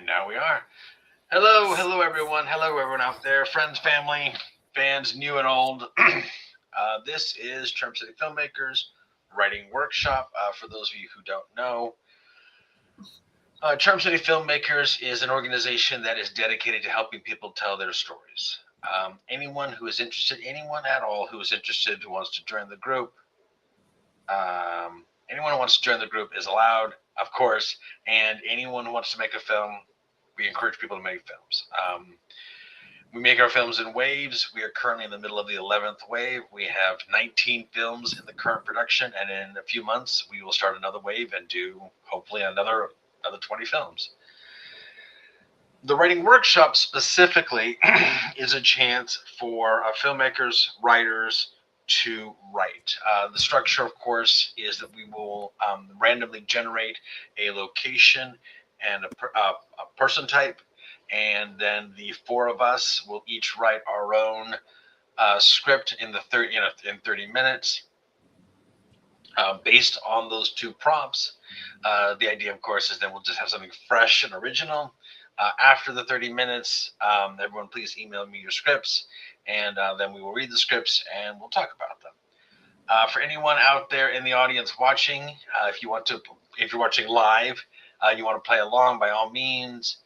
And now we are. Hello everyone out there, friends, family, fans, new and old. This is Charm City Filmmakers Writing Workshop. For those of you who don't know, Charm City Filmmakers is an organization that is dedicated to helping people tell their stories. Anyone at all who is interested, who wants to join the group, anyone who wants to join the group is allowed, of course, and anyone who wants to make a film, we encourage people to make films. We make our films in waves. We are currently in the middle of the 11th wave. We have 19 films in the current production, and in a few months, we will start another wave and do, hopefully, another 20 films. The writing workshop specifically is a chance for filmmakers, writers, to write. The structure, of course, is that we will randomly generate a location and a person type, and then the four of us will each write our own script in 30 minutes based on those two prompts. The idea, of course, is that we'll just have something fresh and original. After the 30 minutes, everyone please email me your scripts, and then we will read the scripts and we'll talk about them. For anyone out there in the audience watching, if you're watching live, you want to play along, by all means,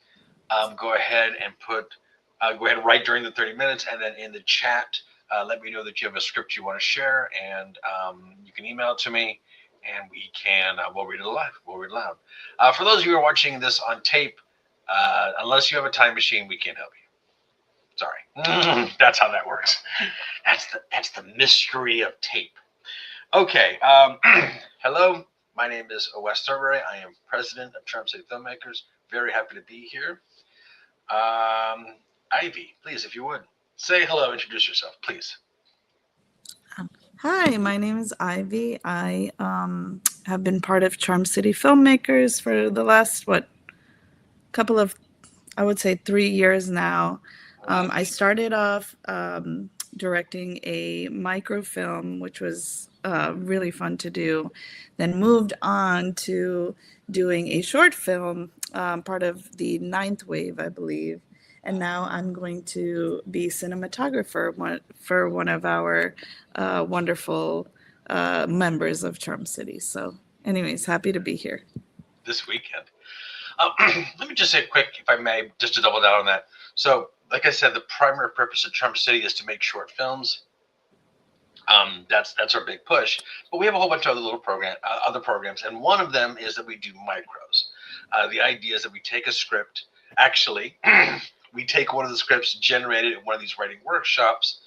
go ahead and write during the 30 minutes, and then in the chat, let me know that you have a script you want to share, and you can email it to me, and we'll read it live. We'll read it loud. For those of you who are watching this on tape, unless you have a time machine, we can't help you. Sorry. That's how that works. That's the mystery of tape. Okay. Hello. My name is Wes Thurberry. I am president of Charm City Filmmakers. Very happy to be here. Ivy, please, if you would, say hello, introduce yourself, please. Hi, my name is Ivy. I have been part of Charm City Filmmakers for the last, couple of, I would say 3 years now. I started off directing a microfilm, which was really fun to do, then moved on to doing a short film, part of the 9th wave, I believe. And now I'm going to be cinematographer for one of our wonderful members of Charm City. So anyways, happy to be here. This weekend. Let me just say quick, if I may, just to double down on that. So, like I said, the primary purpose of Charm City is to make short films. That's our big push. But we have a whole bunch of other programs, and one of them is that we do micros. The idea is that we take a script. Actually, we take one of the scripts generated in one of these writing workshops.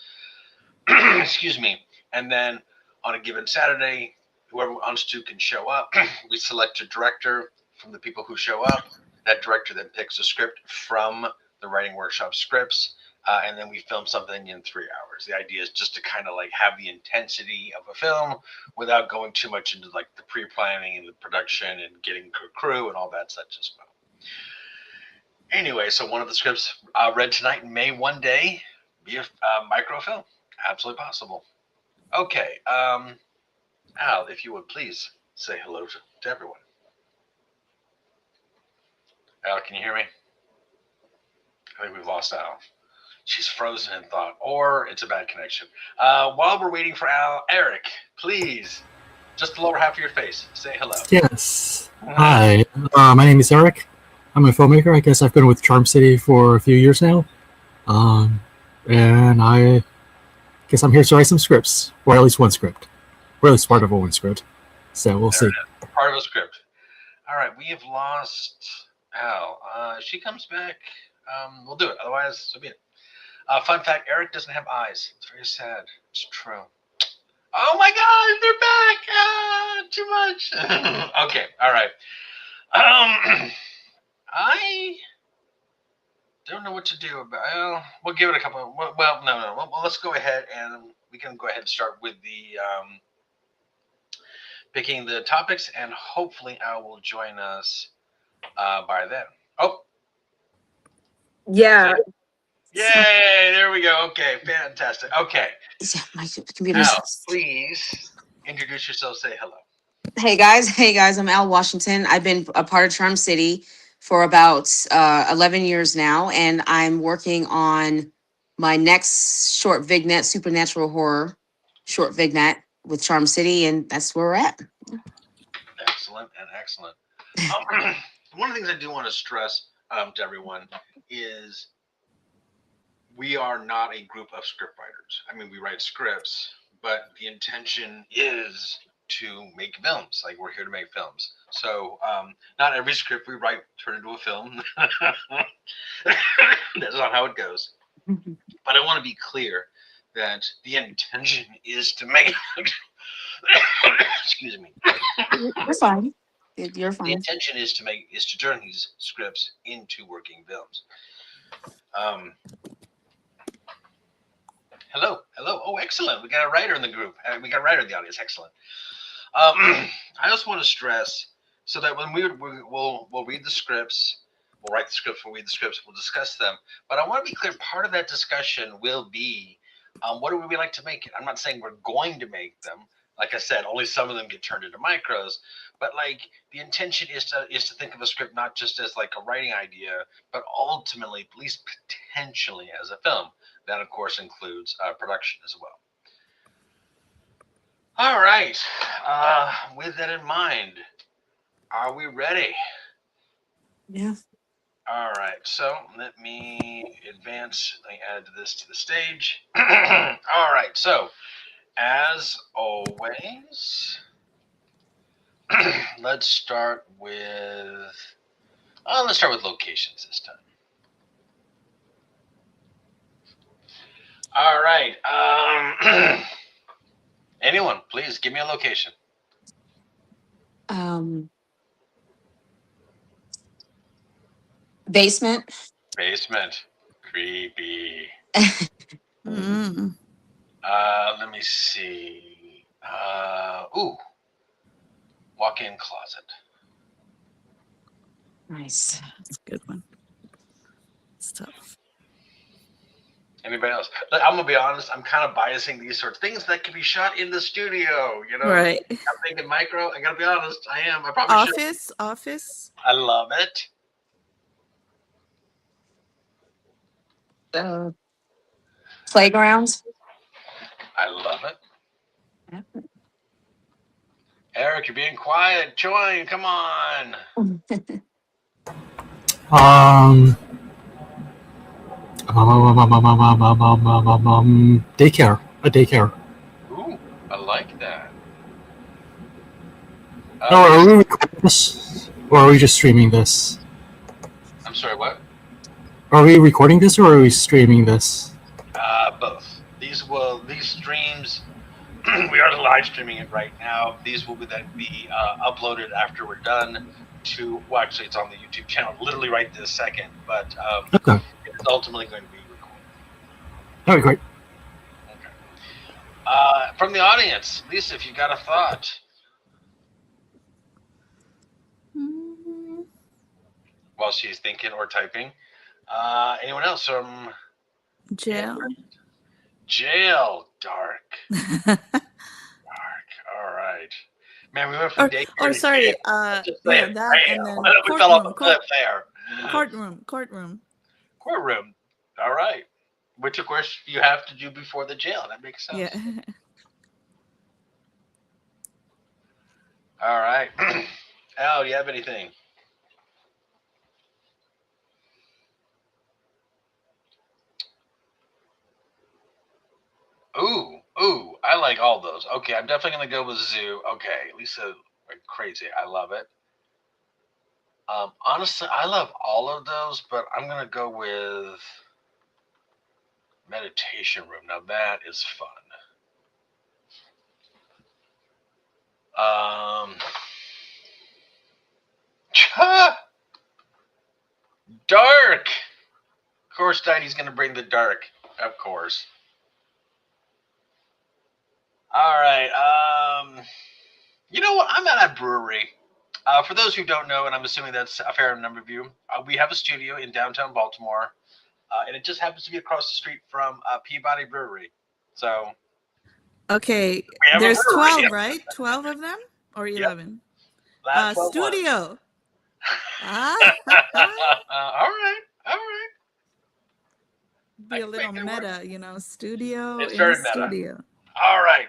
Excuse me. And then on a given Saturday, whoever wants to can show up. We select a director from the people who show up. That director then picks a script from the writing workshop scripts, and then we film something in 3 hours. The idea is just to kind of like have the intensity of a film without going too much into like the pre-planning and the production and getting a crew and all that such as well. Anyway, so one of the scripts read tonight may one day be a microfilm. Absolutely possible. Okay, Al, if you would please say hello to everyone. Al, can you hear me? I think we've lost Al. She's frozen in thought, or it's a bad connection. While we're waiting for Al, Eric, please, just the lower half of your face, say hello. Yes. Hi, my name is Eric. I'm a filmmaker. I guess I've been with Charm City for a few years now. And I guess I'm here to write some scripts, or at least one script, or at least part of one script. So we'll see. Part of a script. All right, we have lost Al. If she comes back, we'll do it. Otherwise, so be it. Fun fact, Eric doesn't have eyes. It's very sad. It's true. Oh my God, they're back! Too much. Okay, all right. I don't know what to do about. We'll give it a couple. Well, no. Well, let's go ahead and we can go ahead and start with the picking the topics, and hopefully Al will join us by then. Oh, yeah. Yay! There we go. Okay, fantastic. Okay. My computer's. Al, please introduce yourself. Say hello. Hey guys, I'm Al Washington. I've been a part of Charm City for about 11 years now, and I'm working on my next short vignette, supernatural horror short vignette with Charm City, and that's where we're at. Excellent and excellent. One of the things I do want to stress to everyone is we are not a group of script writers. I mean, we write scripts, but the intention is to make films. Like, we're here to make films. So not every script we write turn into a film. That's not how it goes. But I want to be clear that the intention is to make excuse me. You're fine. You're The fine. intention is to turn these scripts into working films. Hello. Oh, excellent. We got a writer in the group. We got a writer in the audience. Excellent. I also want to stress so that when we'll read the scripts, we'll write the scripts, we'll read the scripts, we'll discuss them. But I want to be clear. Part of that discussion will be what do we like to make it. I'm not saying we're going to make them. Like I said, only some of them get turned into micros. But like the intention is to think of a script not just as like a writing idea, but ultimately, at least potentially, as a film. That, of course, includes production as well. All right. With that in mind, are we ready? Yeah. All right. So let me advance. Let me add this to the stage. All right. So, as always, let's start with locations this time. All right. Anyone, please give me a location. Basement. Basement. Creepy. Mm. Let me see. Walk-in closet. Nice. That's a good one. It's tough. Anybody else? I'm gonna be honest. I'm kind of biasing these sorts of things that can be shot in the studio. You know, Right. I'm thinking micro. I gotta be honest. I am. I probably should. Office. I love it. Playgrounds. I love it. Eric, you're being quiet. Join. Come on. Daycare. A daycare. Ooh, I like that. Are we recording this, or are we just streaming this? I'm sorry. What? Are we recording this, or are we streaming this? Both. These streams. We are live streaming it right now. These will then be uploaded after we're done to. Well, actually, it's on the YouTube channel, literally right this second. But Okay. it's ultimately going to be recorded. All right, great. Okay. From the audience, Lisa, if you got a thought. While she's thinking or typing. Anyone else from Jail? Jail. Dark. Dark. All right. Man, we went from daycare to sorry. jail. Yeah, that and then we fell off a cliff there. Courtroom. Courtroom. All right. Which, of course, you have to do before the jail. That makes sense. Yeah. All right. Al, do you have anything? Ooh, I like all those. Okay, I'm definitely going to go with zoo. Okay, Lisa went crazy. I love it. Honestly, I love all of those, but I'm going to go with meditation room. Now, that is fun. Dark. Of course, Didy's going to bring the dark. Of course. All right. You know what? I'm at a brewery. For those who don't know, and I'm assuming that's a fair number of you, we have a studio in downtown Baltimore, and it just happens to be across the street from Peabody Brewery. So. Okay, there's 12, right? 12 of them or 11? Yep. Studio. Ah, All right. I be a can little make it work. meta, studio It's in a very meta. studio. All right.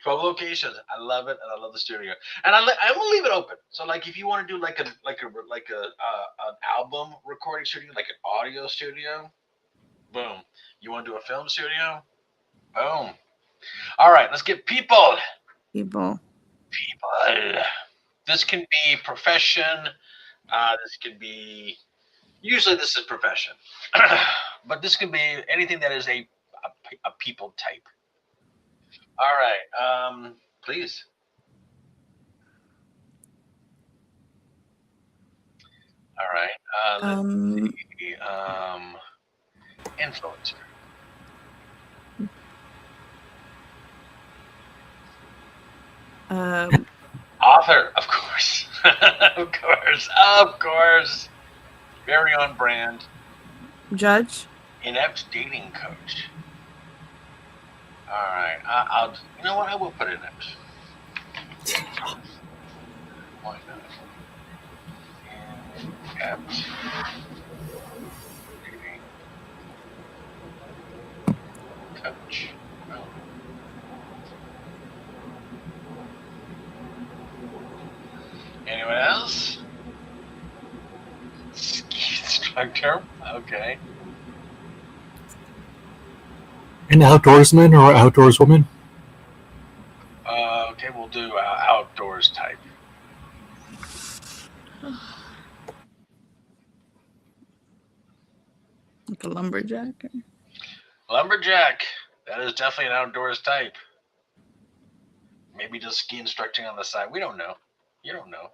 12 locations. I love it, and I love the studio. And I'm gonna leave it open. So like, if you want to do like an album recording studio, like an audio studio, boom. You want to do a film studio, boom. All right. Let's get people. People. People. This can be profession. This can be. Usually, this is profession, but this can be anything that is a people type. All right. Please. All right. Let's Um, see. Influencer. um, Author, of course. Of course. Of course. Very on brand. judge. Inept dating coach. All right. I'll. You know what? I will put inept. Why not? Inept dating coach. Oh. Anyone else? Ski instructor. Okay. An outdoorsman or outdoors woman? Okay, we'll do outdoors type. Like a lumberjack. Lumberjack. That is definitely an outdoors type. Maybe just ski instructing on the side. We don't know. You don't know.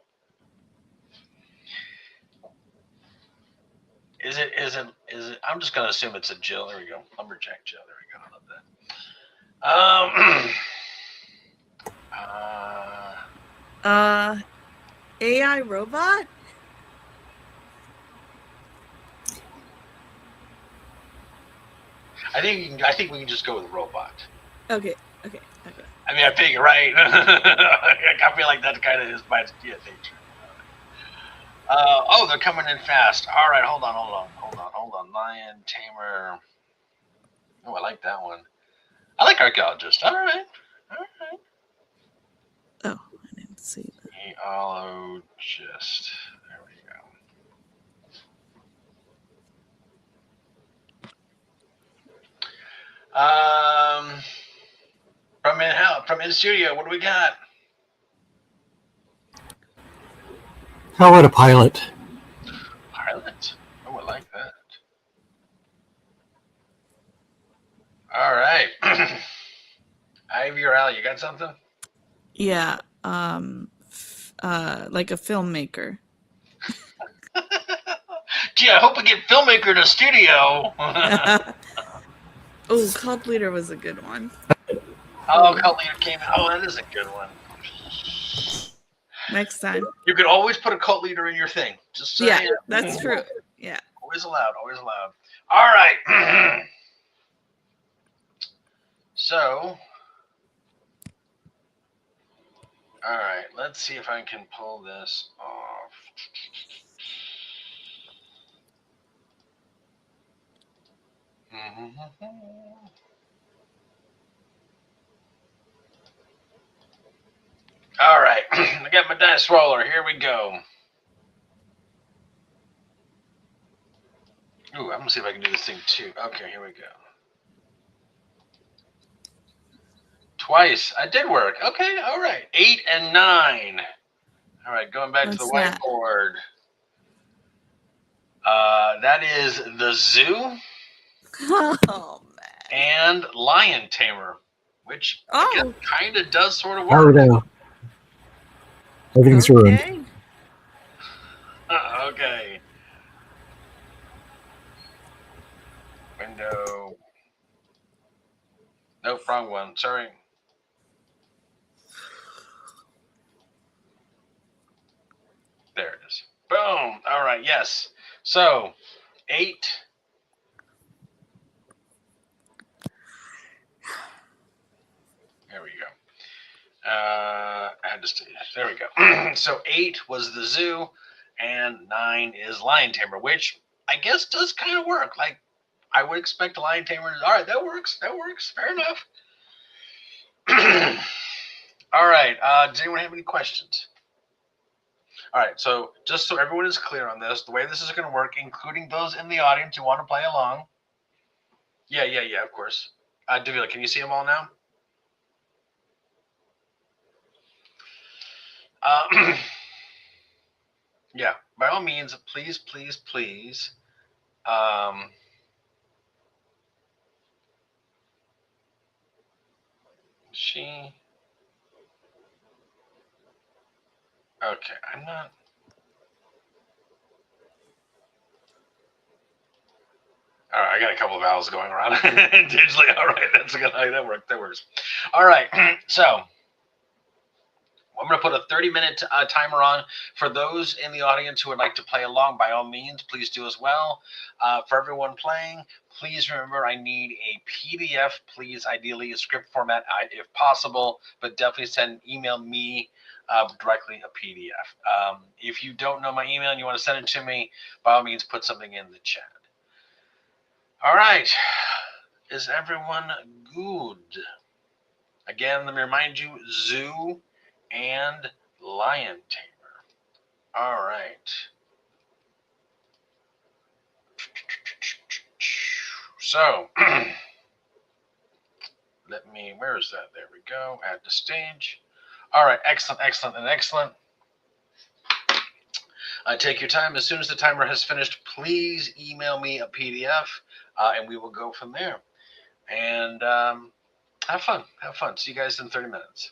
Is it? I'm just gonna assume it's a Jill. There we go. Lumberjack Jill. There we go. I love that. AI robot. I think we can just go with robot. Okay. I mean, I figure, right? I feel like that kind of is my nature. Oh, they're coming in fast. All right, hold on. Lion tamer. Oh, I like that one. I like archaeologist. All right. Oh, I didn't see that. Geologist. There we go. From in studio, what do we got? How about a pilot? Pilot. Oh, I like that. All right. Ivy or Al, you got something? Yeah. Like a filmmaker. Gee, I hope we get filmmaker in the studio. Oh, cult leader was a good one. Oh, cult leader came in. Oh, that is a good one. Next time. You could always put a cult leader in your thing. Just saying. Yeah, that's true. Yeah. Always allowed. All right. So, all right. Let's see if I can pull this off. All right. I got my dice roller. Here we go. Ooh, I'm going to see if I can do this thing too. Okay, here we go. Twice. I did work. Okay, all right. 8 and 9. All right, going back to the whiteboard. That is the zoo. Oh, man. And lion tamer, which I guess kind of does sort of work. Oh no. Everything's ruined. Okay. Window. Nope, wrong one. Sorry. There it is. Boom. All right. Yes. So 8. There we go. Add to stage. There we go. So 8 was the zoo, and 9 is lion tamer, which I guess does kind of work. Like, I would expect a lion tamer. All right, that works. That works. Fair enough. All right. Does anyone have any questions? All right. So just so everyone is clear on this, the way this is going to work, including those in the audience who want to play along. Yeah, of course. Davila, can you see them all now? Yeah, by all means, please, please, please. She. Okay, I'm not. All right, I got a couple of vowels going around digitally. All right, that's good. That works. That works. All right, so I'm going to put a 30-minute timer on. For those in the audience who would like to play along, by all means, please do as well. For everyone playing, please remember I need a PDF, please, ideally a script format if possible, but definitely email me directly a PDF. If you don't know my email and you want to send it to me, by all means, put something in the chat. All right. Is everyone good? Again, let me remind you, zoo and lion tamer. All right. So, where is that? There we go. Add the stage. All right. Excellent, excellent, and excellent. Take your time. As soon as the timer has finished, please email me a PDF, and we will go from there. And have fun. Have fun. See you guys in 30 minutes.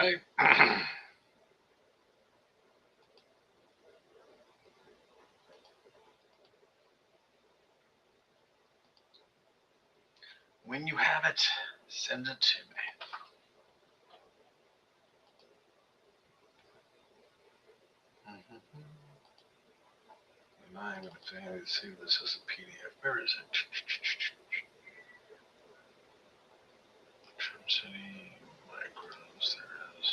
right. When you have it, send it to me. I'm going to see this as a PDF. Where is it? Trim City Micros. There it is.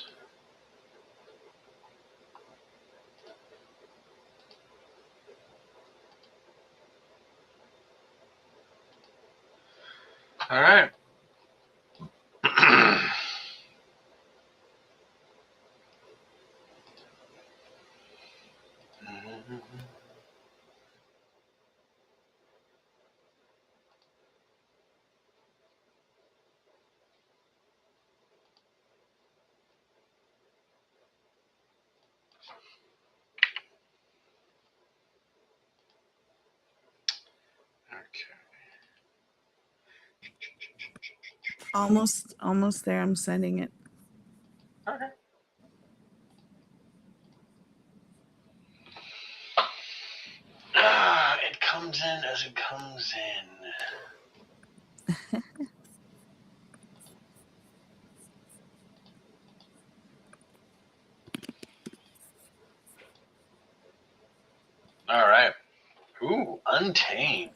All right. Okay. Almost there. I'm sending it. Okay. It comes in as it comes in. All right. Ooh, Untamed.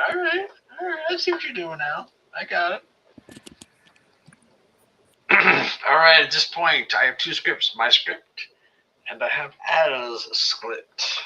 All right. All right. I see what you're doing now. I got it. All right. At this point, I have two scripts. My script, and I have Ada's script.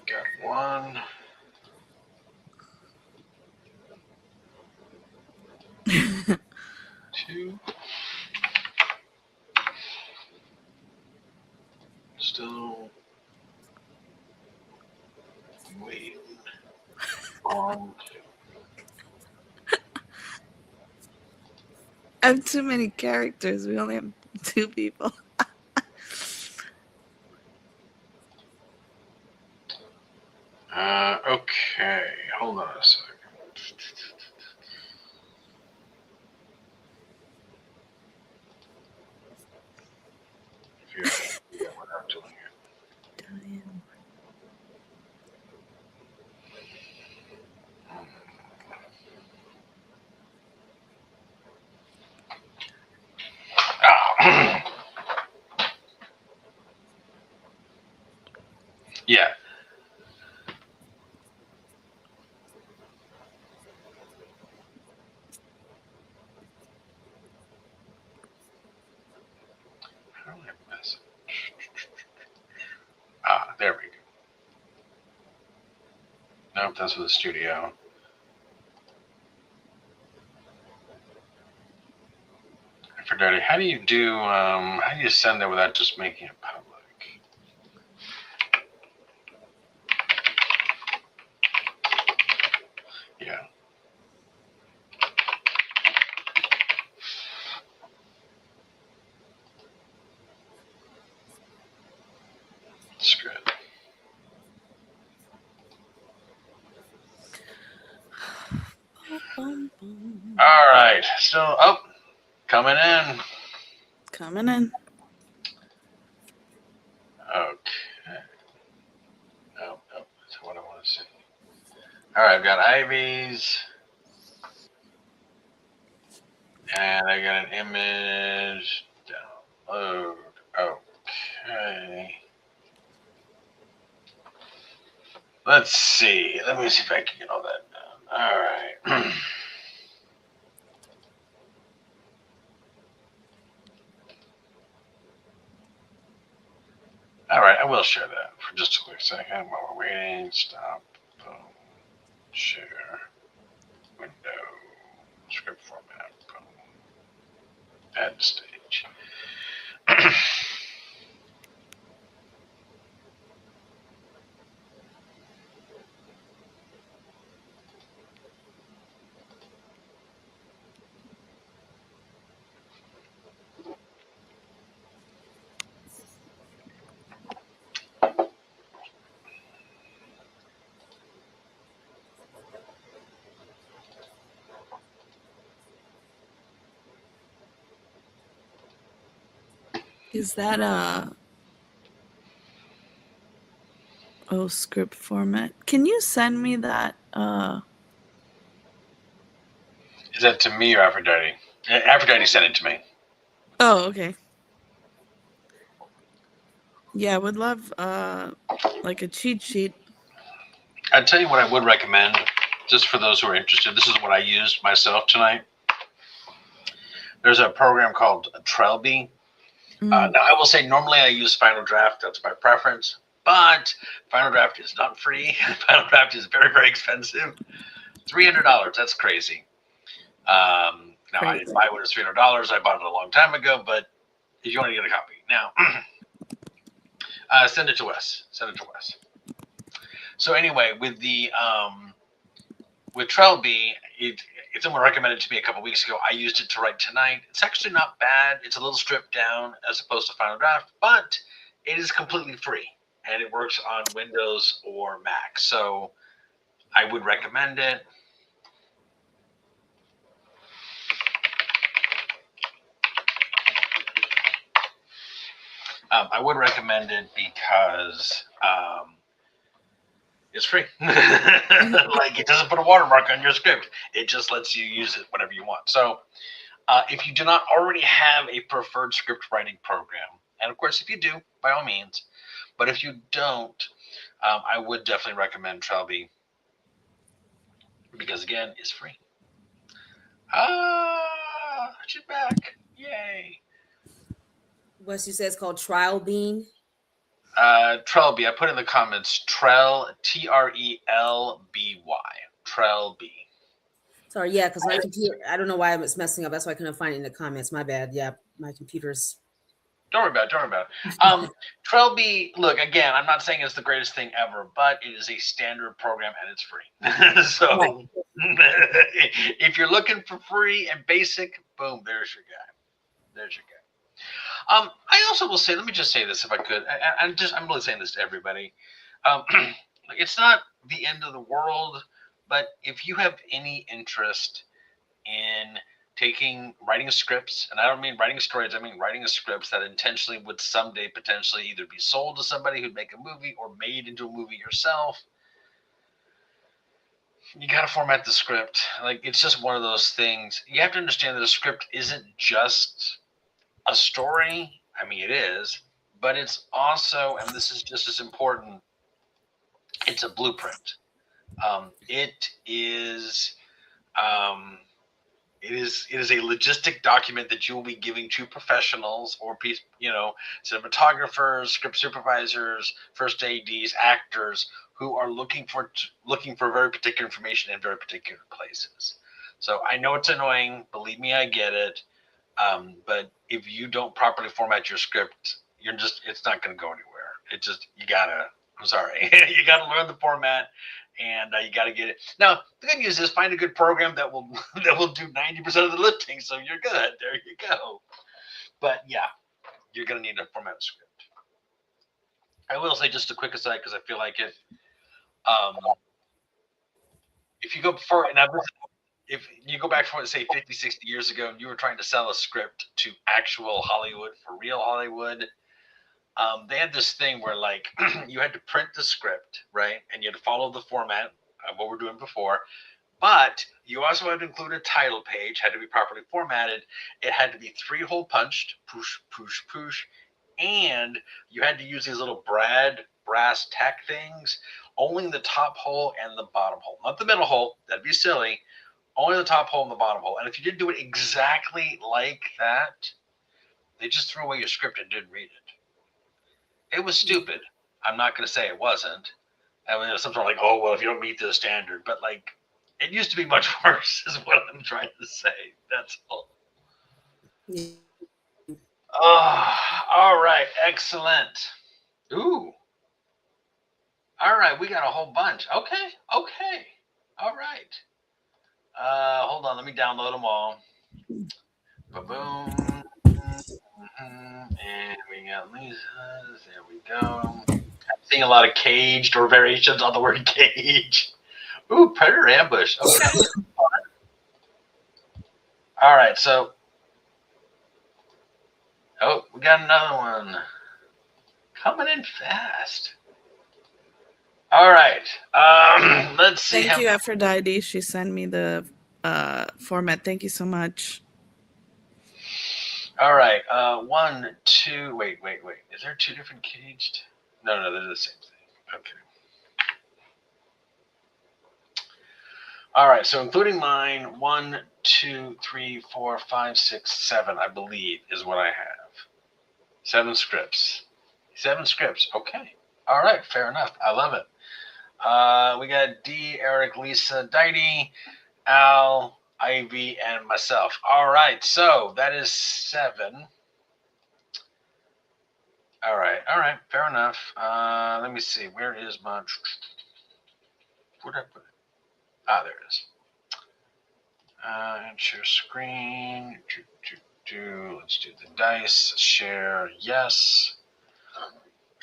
Got one. Two. Still waiting on. I have too many characters. We only have 2 people. Okay. Hold on a second. If you have what I'm doing it. Oh. Yeah. How do I message? There we go. Nope, that's for the studio. I forgot it. How do you send it without just making it public? Yeah. That's good. All right. So, coming in. Coming in. Okay. No, that's what I want to see. All right, I've got Ivy's. And I got an image. Download. Okay. Let's see. Let me see if I can get all that done. All right. All right, I will share that for just a quick second while we're waiting. Stop. Boom. Share. Window. Script format. Boom. Add to stage. Is that a script format? Can you send me that? Is that to me or Aphrodite? Aphrodite sent it to me. Oh, okay. Yeah, I would love like a cheat sheet. I'd tell you what I would recommend, just for those who are interested. This is what I used myself tonight. There's a program called Trelby. Now, I will say normally I use Final Draft. That's my preference. But Final Draft is not free. Final Draft is very, very expensive. $300. That's crazy. Now, I didn't buy it when it was $300. I bought it a long time ago. But if you want to get a copy. Now, send it to Wes. Send it to Wes. So anyway, with the with Trelby, someone recommended it to me a couple weeks ago. I used it to write tonight. It's actually not bad. It's a little stripped down as opposed to Final Draft, but it is completely free and it works on Windows or Mac. So I would recommend it. I would recommend it because it's free. Like, it doesn't put a watermark on your script. It just lets you use it whenever you want. So if you do not already have a preferred script writing program, and of course, if you do, by all means, but if you don't, I would definitely recommend Trelby because, again, it's free. She's back. Yay. What you said is called Trial Bean. Trelby. I put in the comments Trelby. Trelby. Sorry, yeah, because my computer, I don't know why it's messing up. That's why I couldn't find it in the comments. My bad. Yeah, my computer's. Don't worry about it. Don't worry about it. Trelby, look, again, I'm not saying it's the greatest thing ever, but it is a standard program and it's free. So Right. if you're looking for free and basic, boom, there's your guy. There's your guy. I also will say, let me just say this if I could. I'm really saying this to everybody. It's not the end of the world, but if you have any interest in writing scripts, and I don't mean writing stories, I mean writing scripts that intentionally would someday potentially either be sold to somebody who'd make a movie or made into a movie yourself, you got to format the script. Like, it's just one of those things. You have to understand that a script isn't just a story. I mean, it is, but it's also, and this is just as important, it's a blueprint. It is a logistic document that you will be giving to professionals or cinematographers, script supervisors, first ADs, actors who are looking for very particular information in very particular places. So I know it's annoying. Believe me, I get it. But if you don't properly format your script, it's not going to go anywhere. I'm sorry, you gotta learn the format, and you gotta get it. Now, the good news is find a good program that will do 90% of the lifting, so you're good. There you go. But yeah, you're gonna need to format a script. I will say just a quick aside because I feel like it. If you go before, and if you go back from, say, 50, 60 years ago, and you were trying to sell a script to actual Hollywood, for real Hollywood, they had this thing where, like, you had to print the script, right? And you had to follow the format of what we're doing before. But you also had to include a title page, had to be properly formatted. It had to be 3-hole punched, push, push, push. And you had to use these little brass tack things, only the top hole and the bottom hole. Not the middle hole. That'd be silly. Only the top hole and the bottom hole. And if you didn't do it exactly like that, they just threw away your script and didn't read it. It was stupid. I'm not going to say it wasn't. I mean, there's something like, oh, well, if you don't meet the standard. But, like, it used to be much worse is what I'm trying to say. That's all. Oh, all right, excellent. Ooh, all right, we got a whole bunch. Okay, okay, all right. Hold on, let me download them all. Ba boom. And we got Lisa's. There we go. I'm seeing a lot of caged or variations on the word cage. Ooh, predator ambush. Okay. All right, so oh, we got another one coming in fast. All right, let's see Thank how. you, Aphrodite. She sent me the format. Thank you so much. All right, one, two. Wait. Is there two different caged? No, they're the same thing. Okay. All right, so including mine, 1, 2, 3, 4, 5, 6, 7, I believe, is what I have. 7 scripts. 7 scripts. Okay. All right, fair enough. I love it. We got D, Eric, Lisa, Didy, Al, Ivy, and myself. All right, so that is 7. All right, fair enough. Let me see. Where is my? Where did I put it? Ah, there it is. Share screen. Let's do the dice. Share. Yes.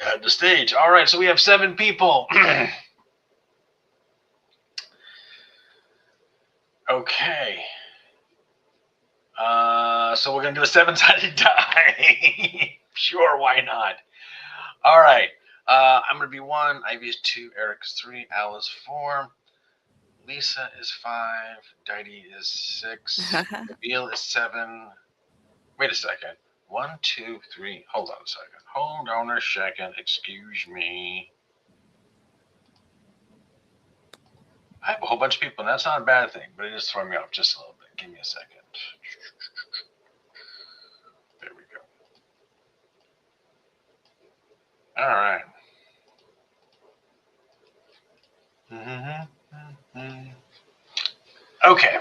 Add the stage. All right, so we have 7 people. Okay. So we're gonna do a 7-sided die. Sure, why not? All right. I'm gonna be 1. Ivy is 2. Eric is 3. Al is 4. Lisa is 5. Didy is 6. Nabil is 7. Wait a second. 1, 2, 3. Hold on a second. Hold on a second. Excuse me. I have a whole bunch of people, and that's not a bad thing, but it is throwing me off just a little bit. Give me a second. There we go. All right. Okay.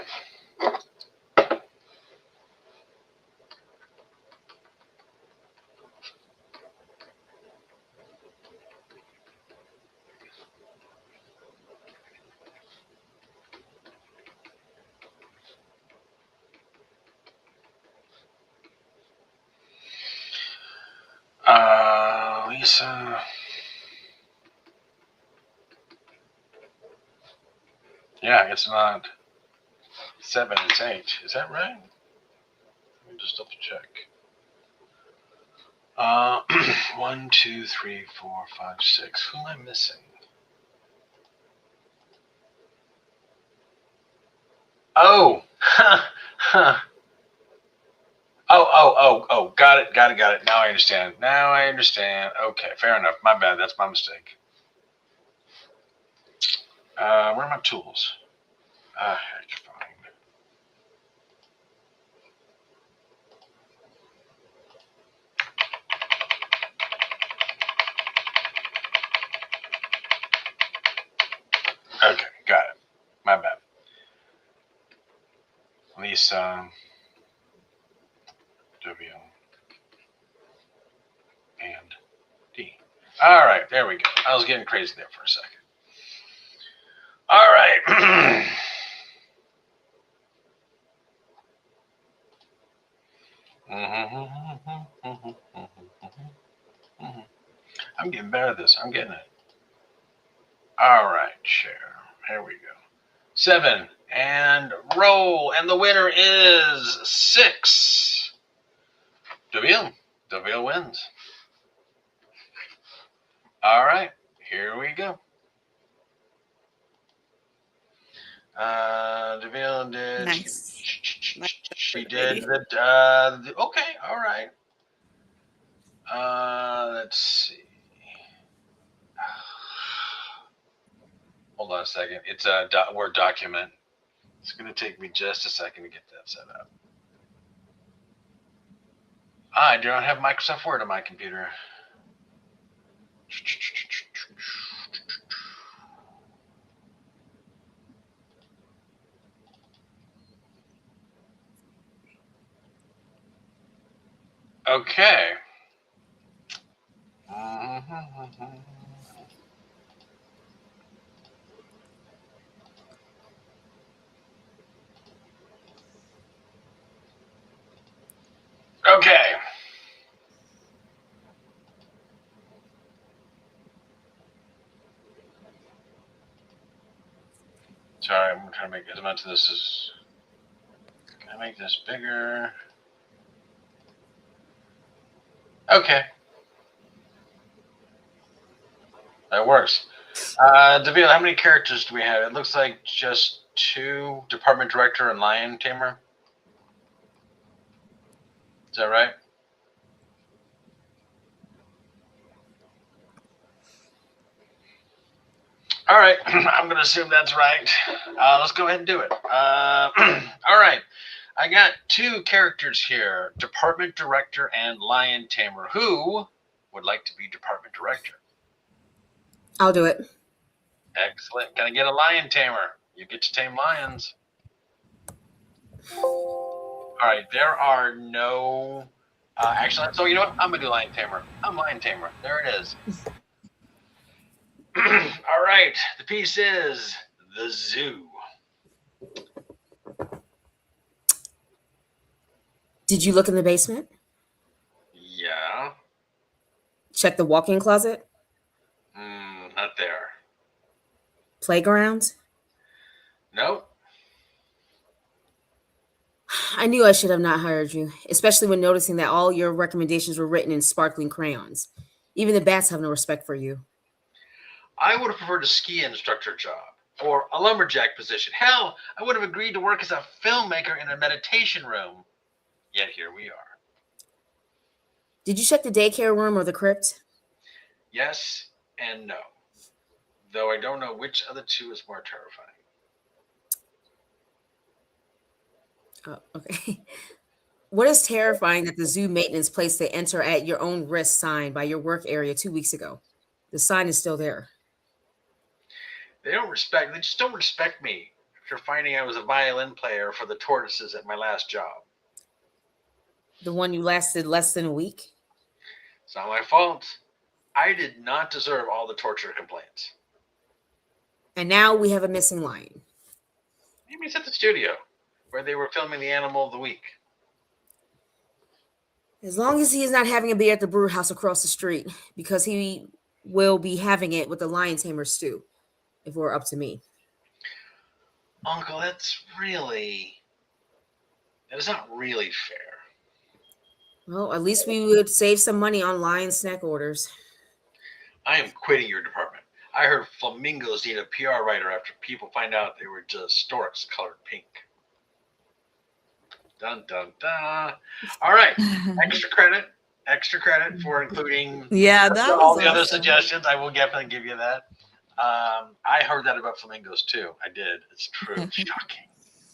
Lisa. Yeah, it's not 7, it's 8. Is that right? Let me just double check. 1, 2, 3, 4, 5, 6. Who am I missing? Oh, oh. Got it. Now I understand. Okay, fair enough. My bad. That's my mistake. Where are my tools? Heck, fine. Okay, got it. My bad. Lisa, W, and D. All right, there we go. I was getting crazy there for a second. All right. I'm getting better at this. I'm getting it. All right, share. Here we go. 7 and roll, and the winner is 6. Deville wins. All right, here we go. Deville did. Nice. She did the. Okay, all right. Let's see. Hold on a second. It's a Word document. It's going to take me just a second to get that set up. I do not have Microsoft Word on my computer. Okay. Okay. Sorry, I'm trying to make as much of this as. Can I make this bigger? Okay. That works. Deville, how many characters do we have? It looks like just 2: Department Director and Lion Tamer. Is that right? All right. I'm going to assume that's right. Let's go ahead and do it. All right. I got 2 characters here, Department Director and Lion Tamer. Who would like to be Department Director? I'll do it. Excellent. Can I get a Lion Tamer? You get to tame lions. All right. There are no... actually, so you know what? I'm going to do Lion Tamer. I'm Lion Tamer. There it is. All right. The piece is the zoo. Did you look in the basement? Yeah. Check the walk-in closet? Not there. Playground? Nope. I knew I should have not hired you, especially when noticing that all your recommendations were written in sparkling crayons. Even the bats have no respect for you. I would have preferred a ski instructor job or a lumberjack position. Hell, I would have agreed to work as a filmmaker in a meditation room. Yet here we are. Did you check the daycare room or the crypt? Yes and no. Though I don't know which of the 2 is more terrifying. Oh, okay. What is terrifying that the zoo maintenance placed the enter at your own risk sign by your work area 2 weeks ago? The sign is still there. They just don't respect me after finding I was a violin player for the tortoises at my last job. The one you lasted less than a week? It's not my fault. I did not deserve all the torture complaints. And now we have a missing lion. Maybe it's at the studio where they were filming the Animal of the Week. As long as he is not having a beer at the brew house across the street, because he will be having it with the lion tamer stew, if it were up to me. Uncle, that is not really fair. Well, at least we would save some money on lion snack orders. I am quitting your department. I heard flamingos need a PR writer after people find out they were just storks colored pink. Dun, dun, dun. All right. Extra credit for including Yeah, that all was the other awesome. suggestions. I will definitely give you that. I heard that about flamingos too. I did. It's true.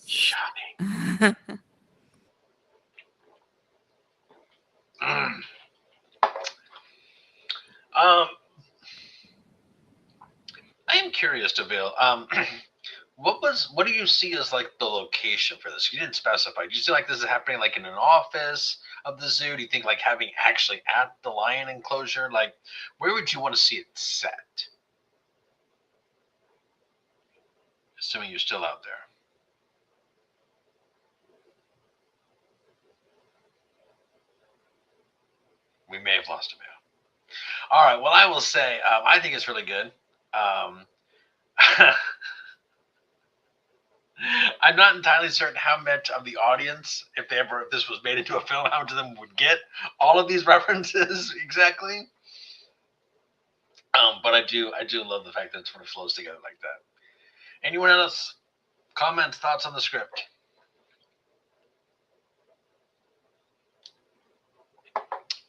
Shocking. I am curious, Deville. What do you see as like the location for this? You didn't specify. Do you see like this is happening like in an office of the zoo? Do you think like having actually at the lion enclosure? Like, where would you want to see it set? Assuming you're still out there. We may have lost him now. All right. Well, I will say I think it's really good. I'm not entirely certain how much of the audience, if this was made into a film, how much of them would get all of these references exactly. But I do love the fact that it sort of flows together like that. Anyone else? Comments, thoughts on the script?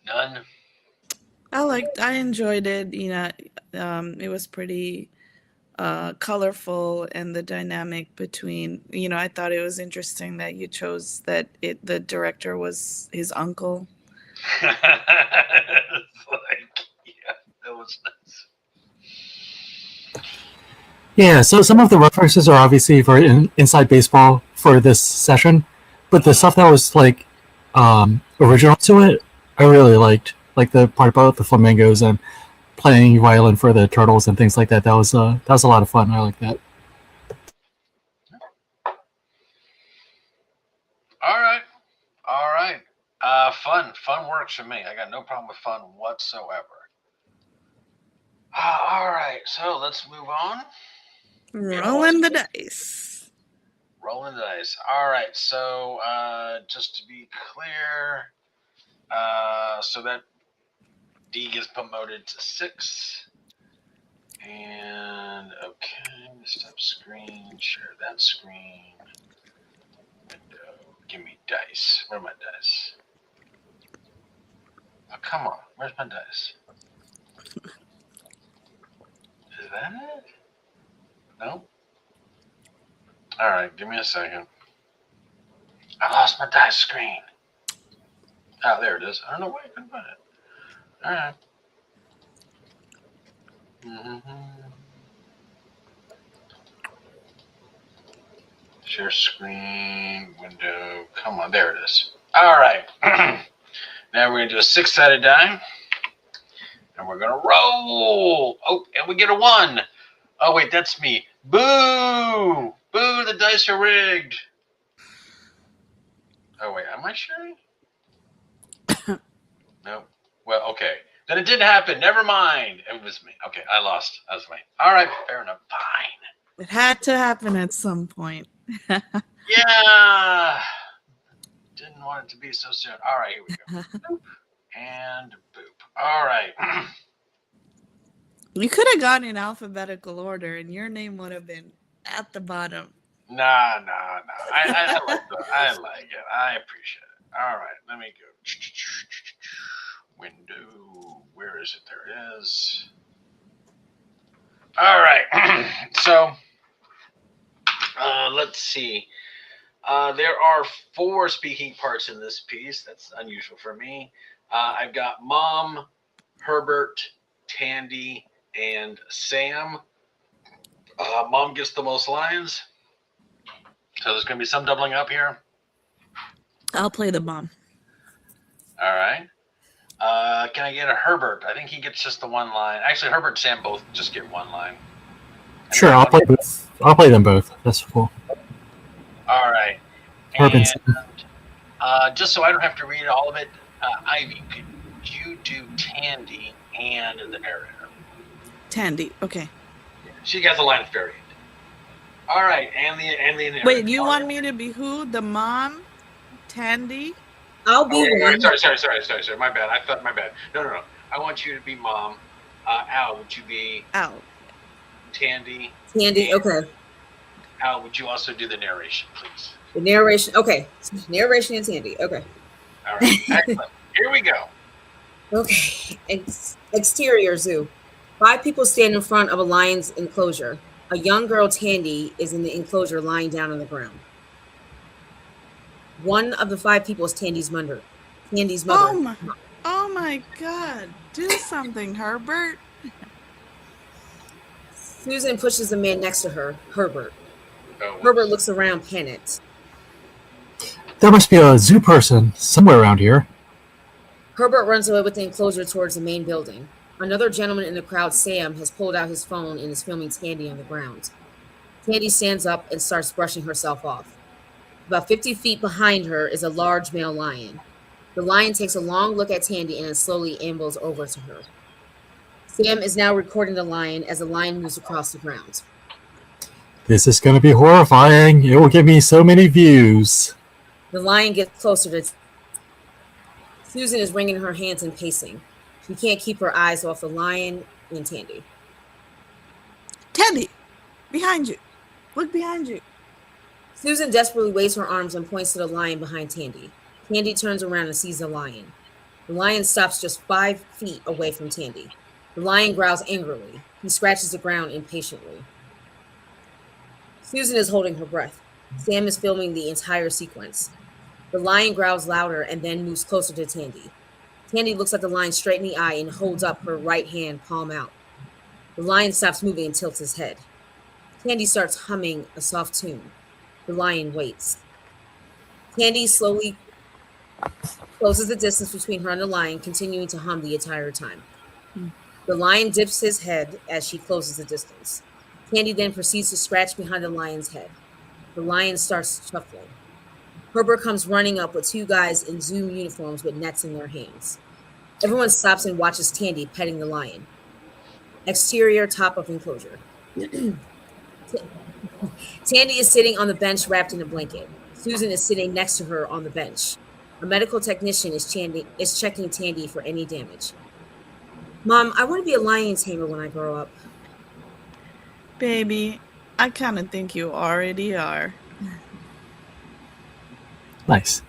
None. I enjoyed it. It was pretty colorful, and the dynamic between, I thought it was interesting that you chose that the director was his uncle. That was nice. Yeah, so some of the references are obviously for inside baseball for this session, but the stuff that was like original to it I really liked like the part about the flamingos and playing violin for the turtles and things like that. That was a lot of fun. I like that. All right. All right. Fun works for me. I got no problem with fun whatsoever. All right. So let's move on. Rolling the dice. Rolling the dice. All right. So just to be clear, so that D gets promoted to 6. And okay, stop screen, share that screen. Window. Give me dice. Where are my dice? Oh, come on. Where's my dice? Is that it? Nope. All right, give me a second. I lost my dice screen. Oh, there it is. I don't know why I couldn't find it. All right. Share screen, window. Come on, there it is. All right. Now we're going to do a 6-sided die. And we're going to roll. Oh, and we get a 1. Oh, wait, that's me. Boo! Boo, the dice are rigged. Oh, wait, am I sharing? No. Well, okay. Then it didn't happen. Never mind. It was me. Okay, I lost. That was me. All right, fair enough. Fine. It had to happen at some point. Yeah. Didn't want it to be so soon. All right, here we go. Boop and boop. All right. You could have gone in alphabetical order, and your name would have been at the bottom. Nah. I like that. I like it. I appreciate it. All right, let me go. Window. Where is it? There it is. All right. So, let's see. There are 4 speaking parts in this piece. That's unusual for me. I've got Mom, Herbert, Tandy, and Sam. Mom gets the most lines. So there's going to be some doubling up here. I'll play the mom. All right. Can I get a Herbert? I think he gets just the 1 line. Actually, Herbert and Sam both just get 1 line. Sure, I'll play both. I'll play them both. That's cool. All right. Herbert. And just so I don't have to read all of it, Ivy, could you do Tandy and the narrator? Tandy, okay. She got the line at the very end. All right, and the narrator. Wait, you want me to be who? The mom? Tandy? I'll be one. Sorry. My bad. My bad. No. I want you to be Mom. Al, would you be Al. Tandy, Tandy? okay. Al, would you also do the narration, please? The narration, okay. Narration and Tandy, okay. All right, excellent. Here we go. Okay. Exterior zoo. 5 people stand in front of a lion's enclosure. A young girl, Tandy, is in the enclosure lying down on the ground. One of the 5 people is Tandy's mother. Oh my God. Do something, Herbert. Susan pushes the man next to her, Herbert. Oh, Herbert looks around, panicked. There must be a zoo person somewhere around here. Herbert runs away with the enclosure towards the main building. Another gentleman in the crowd, Sam, has pulled out his phone and is filming Tandy on the ground. Tandy stands up and starts brushing herself off. About 50 feet behind her is a large male lion. The lion takes a long look at Tandy and then slowly ambles over to her. Sam is now recording the lion as the lion moves across the ground. This is going to be horrifying. It will give me so many views. The lion gets closer to Susan is wringing her hands and pacing. She can't keep her eyes off the lion and Tandy. Tandy, behind you. Look behind you. Susan desperately waves her arms and points to the lion behind Tandy. Tandy turns around and sees the lion. The lion stops just 5 feet away from Tandy. The lion growls angrily. He scratches the ground impatiently. Susan is holding her breath. Sam is filming the entire sequence. The lion growls louder and then moves closer to Tandy. Tandy looks at the lion straight in the eye and holds up her right hand, palm out. The lion stops moving and tilts his head. Tandy starts humming a soft tune. The lion waits. Tandy slowly closes the distance between her and the lion, continuing to hum the entire time. Hmm. The lion dips his head as she closes the distance. Candy then proceeds to scratch behind the lion's head. The lion starts shuffling. Herbert comes running up with two guys in Zoom uniforms with nets in their hands. Everyone stops and watches Tandy petting the lion. Exterior top of enclosure. Tandy is sitting on the bench wrapped in a blanket. Susan is sitting next to her on the bench. A medical technician is checking Tandy for any damage. Mom, I want to be a lion tamer when I grow up. Baby, I kind of think you already are. Nice.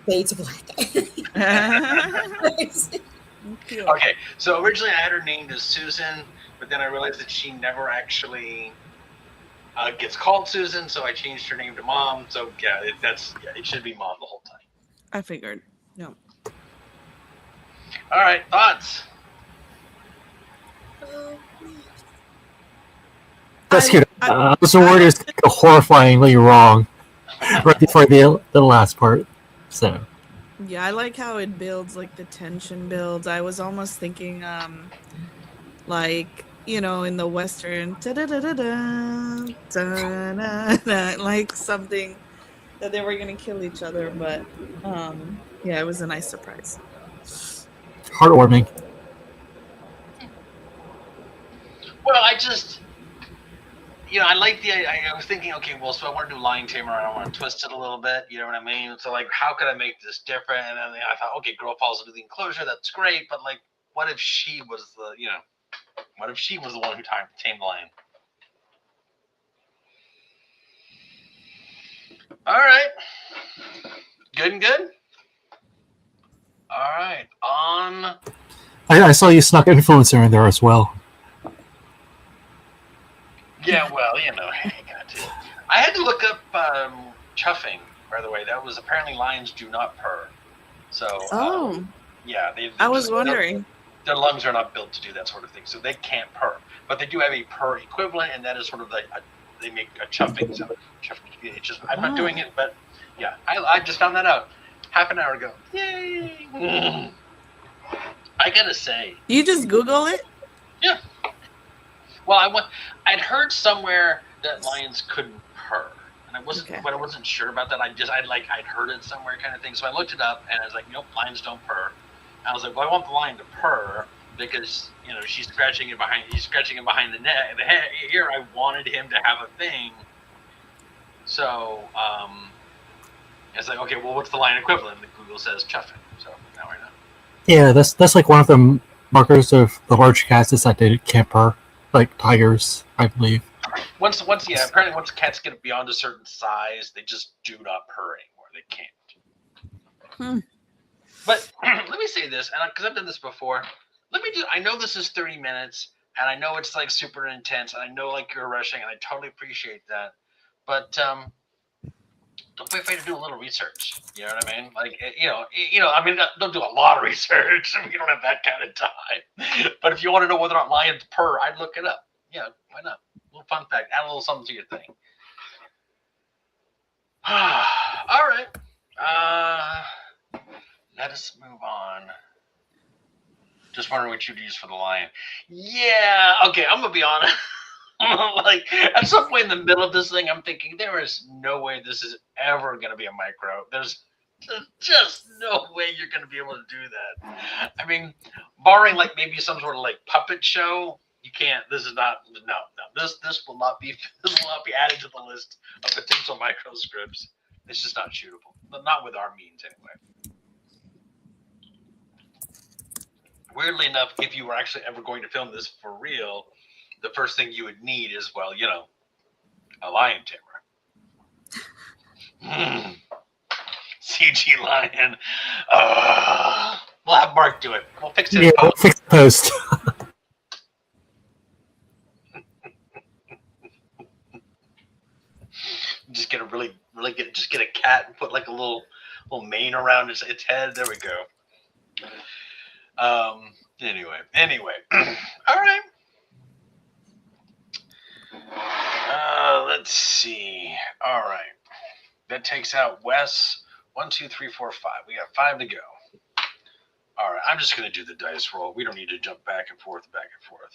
Fade to black. Okay, so originally I had her named as Susan, but then I realized that she never actually gets called Susan, so I changed her name to Mom. So yeah, it should be Mom the whole time. I figured. No. All right, thoughts? That's cute. I was worried it was going to go horrifyingly wrong right before the last part. So. Yeah, I like how it builds, like the tension builds. I was almost thinking, like, you know, in the Western, like something that they were gonna kill each other, but yeah, it was a nice surprise. Heartwarming. Well, I just, I like I was thinking, okay, well, so I want to do Lion Tamer, and I want to twist it a little bit, you know what I mean? So, like, how could I make this different? And then I thought, okay, girl falls into the enclosure, that's great, but, like, what if she was the one who tamed the lion? All right. Good and good? All right. I saw you snuck influencer in there as well. Yeah, well, hey, got to. I had to look up chuffing, by the way. That was apparently lions do not purr. So, yeah. I was wondering. Their lungs are not built to do that sort of thing, so they can't purr. But they do have a purr equivalent, and that is sort of like they make a chuffing sound. It's just, I'm not doing it, but yeah, I just found that out half an hour ago. Yay! I gotta say. You just Google it? Yeah. Well, I'd heard somewhere that lions couldn't purr, and I wasn't sure about that. I'd heard it somewhere, kind of thing. So I looked it up, and I was like, nope, lions don't purr. And I was like, well, I want the lion to purr because he's scratching it behind the neck, the head. Here, I wanted him to have a thing. So I was like, okay, well, what's the lion equivalent? And Google says chuffing. So now I know. Yeah, that's like one of the markers of the large cats is that they can't purr. Like tigers, I believe. Apparently once cats get beyond a certain size, they just do not purr anymore. They can't. But let me say this, and because I've done this before, I know this is 30 minutes, and I know it's like super intense, and I know like you're rushing, and I totally appreciate that. But don't be afraid to do a little research. You know what I mean? Like, don't do a lot of research. You don't have that kind of time. But if you want to know whether or not lions purr, I'd look it up. Yeah, why not? A little fun fact. Add a little something to your thing. All right. Let us move on. Just wondering what you'd use for the lion. Yeah, okay, I'm going to be honest. Like, at some point in the middle of this thing, I'm thinking, there is no way this is ever going to be a micro. There's just no way you're going to be able to do that. I mean, barring, like, maybe some sort of, like, puppet show, you can't. This is not, no. This will not be added to the list of potential micro scripts. It's just not shootable. Not with our means, anyway. Weirdly enough, if you were actually ever going to film this for real, the first thing you would need is, well, a lion tamer. CG lion. We'll have Mark do it. We'll fix it. Yeah, we'll fix the post. Just get get a cat and put like a little mane around its head. There we go. Anyway. All right. Let's see. All right. That takes out Wes. 1, 2, 3, 4, 5. We got 5 to go. All right, I'm just going to do the dice roll. We don't need to jump back and forth, back and forth.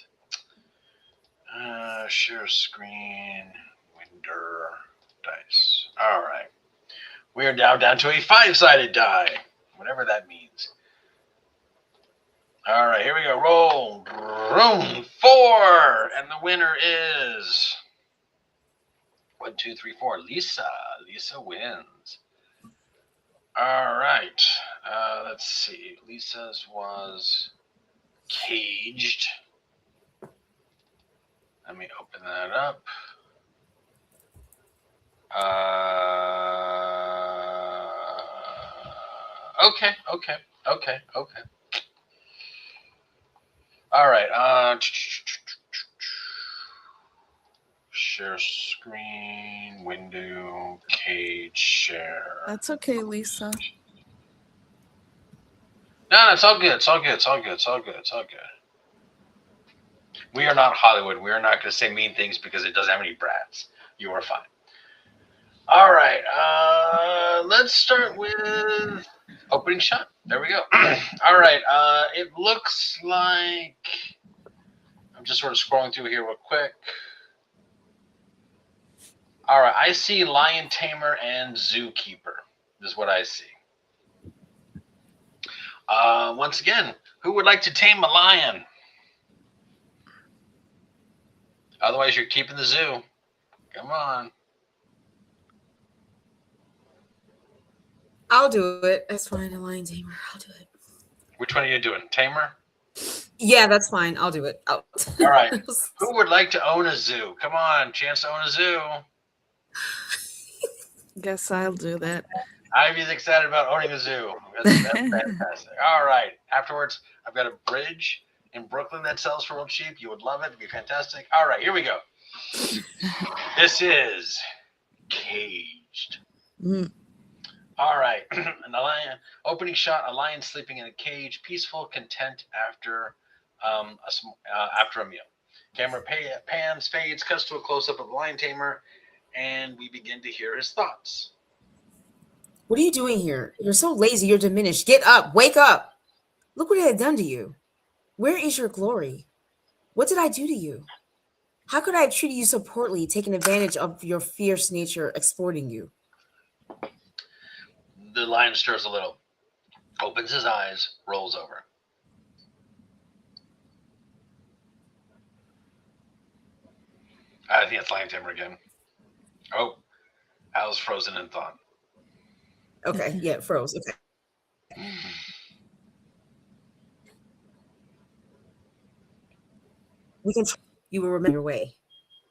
Share screen, window, dice. All right. We are now down to a 5-sided die, whatever that means. All right, here we go. Roll. Room 4. And the winner is 1, 2, 3, 4. Lisa. Lisa wins. All right. Let's see. Lisa's was caged. Let me open that up. Okay. All right. Share screen, window, cage, share. That's okay, Lisa. No, it's all good. It's all good. We are not Hollywood. We are not going to say mean things because it doesn't have any brats. You are fine. All right. Let's start with opening shot. There we go. All right. It looks like I'm just sort of scrolling through here real quick. All right. I see lion tamer and zookeeper. This is what I see. Once again, who would like to tame a lion? Otherwise, you're keeping the zoo. Come on. I'll do it. That's fine. A lion tamer. I'll do it. Which one are you doing? Tamer? Yeah, that's fine. I'll do it. All right. Who would like to own a zoo? Come on. Chance to own a zoo. Guess I'll do that. Ivy's excited about owning a zoo. That's fantastic. All right. Afterwards, I've got a bridge in Brooklyn that sells for real cheap. You would love it. It'd be fantastic. All right. Here we go. This is Caged. Mm. All right. A lion. Opening shot, a lion sleeping in a cage, peaceful, content after a meal. Camera pans, fades, cuts to a close-up of the lion tamer, and we begin to hear his thoughts. What are you doing here? You're so lazy, you're diminished. Get up, wake up. Look what I had done to you. Where is your glory? What did I do to you? How could I have treated you so poorly, taking advantage of your fierce nature, exploiting you? The lion stirs a little, opens his eyes, rolls over. I think it's lion tamer again. Oh, Al's frozen in thought. Okay, yeah, it froze. Okay. We can. You will remember your way.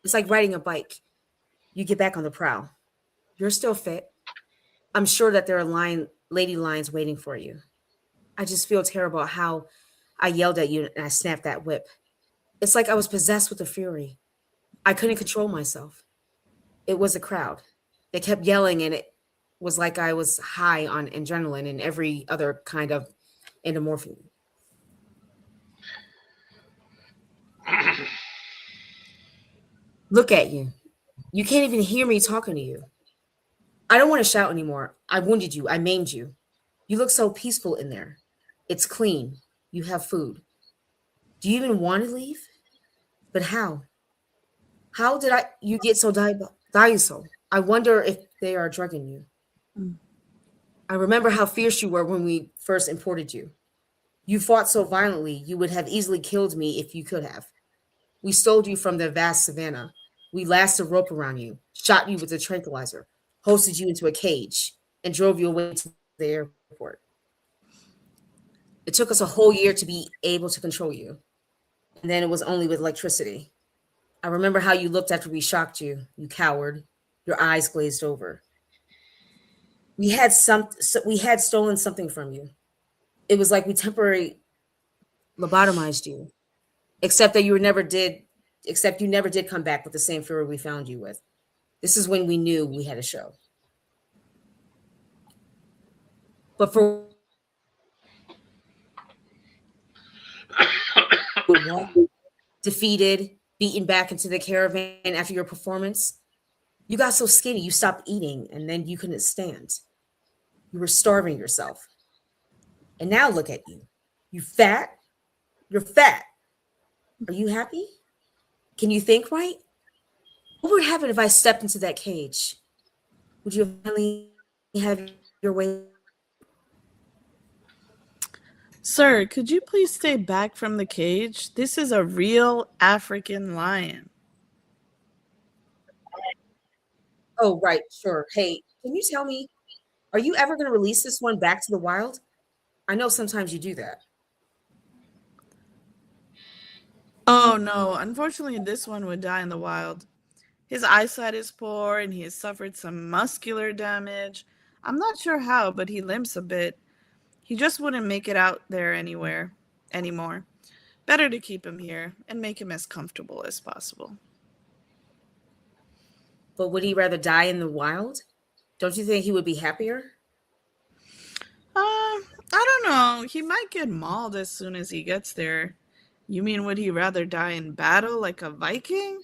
It's like riding a bike. You get back on the prowl. You're still fit. I'm sure that there are lady lions waiting for you. I just feel terrible how I yelled at you and I snapped that whip. It's like I was possessed with a fury. I couldn't control myself. It was a crowd. They kept yelling and it was like I was high on adrenaline and every other kind of endomorphin. Look at you. You can't even hear me talking to you. I don't want to shout anymore. I wounded you. I maimed you. You look so peaceful in there. It's clean. You have food. Do you even want to leave? But how? How did you get so diaso? I wonder if they are drugging you. Mm. I remember how fierce you were when we first imported you. You fought so violently, you would have easily killed me if you could have. We stole you from the vast savannah. We lashed a rope around you, shot you with a tranquilizer, hosted you into a cage, and drove you away to the airport. It took us a whole year to be able to control you. And then it was only with electricity. I remember how you looked after we shocked you, you coward, your eyes glazed over. We had stolen something from you. It was like we temporarily lobotomized you, except you never did come back with the same fury we found you with. This is when we knew we had a show. But for defeated, beaten back into the caravan after your performance, you got so skinny you stopped eating and then you couldn't stand. You were starving yourself. And now look at you. You fat? You're fat. Are you happy? Can you think right? What would happen if I stepped into that cage? Would you finally have your way? Sir, could you please stay back from the cage? This is a real African lion. Oh, right, sure. Hey, can you tell me, are you ever going to release this one back to the wild? I know sometimes you do that. Oh no, unfortunately, this one would die in the wild. His eyesight is poor and he has suffered some muscular damage. I'm not sure how, but he limps a bit. He just wouldn't make it out there anywhere anymore. Better to keep him here and make him as comfortable as possible. But would he rather die in the wild? Don't you think he would be happier? I don't know. He might get mauled as soon as he gets there. You mean would he rather die in battle like a Viking?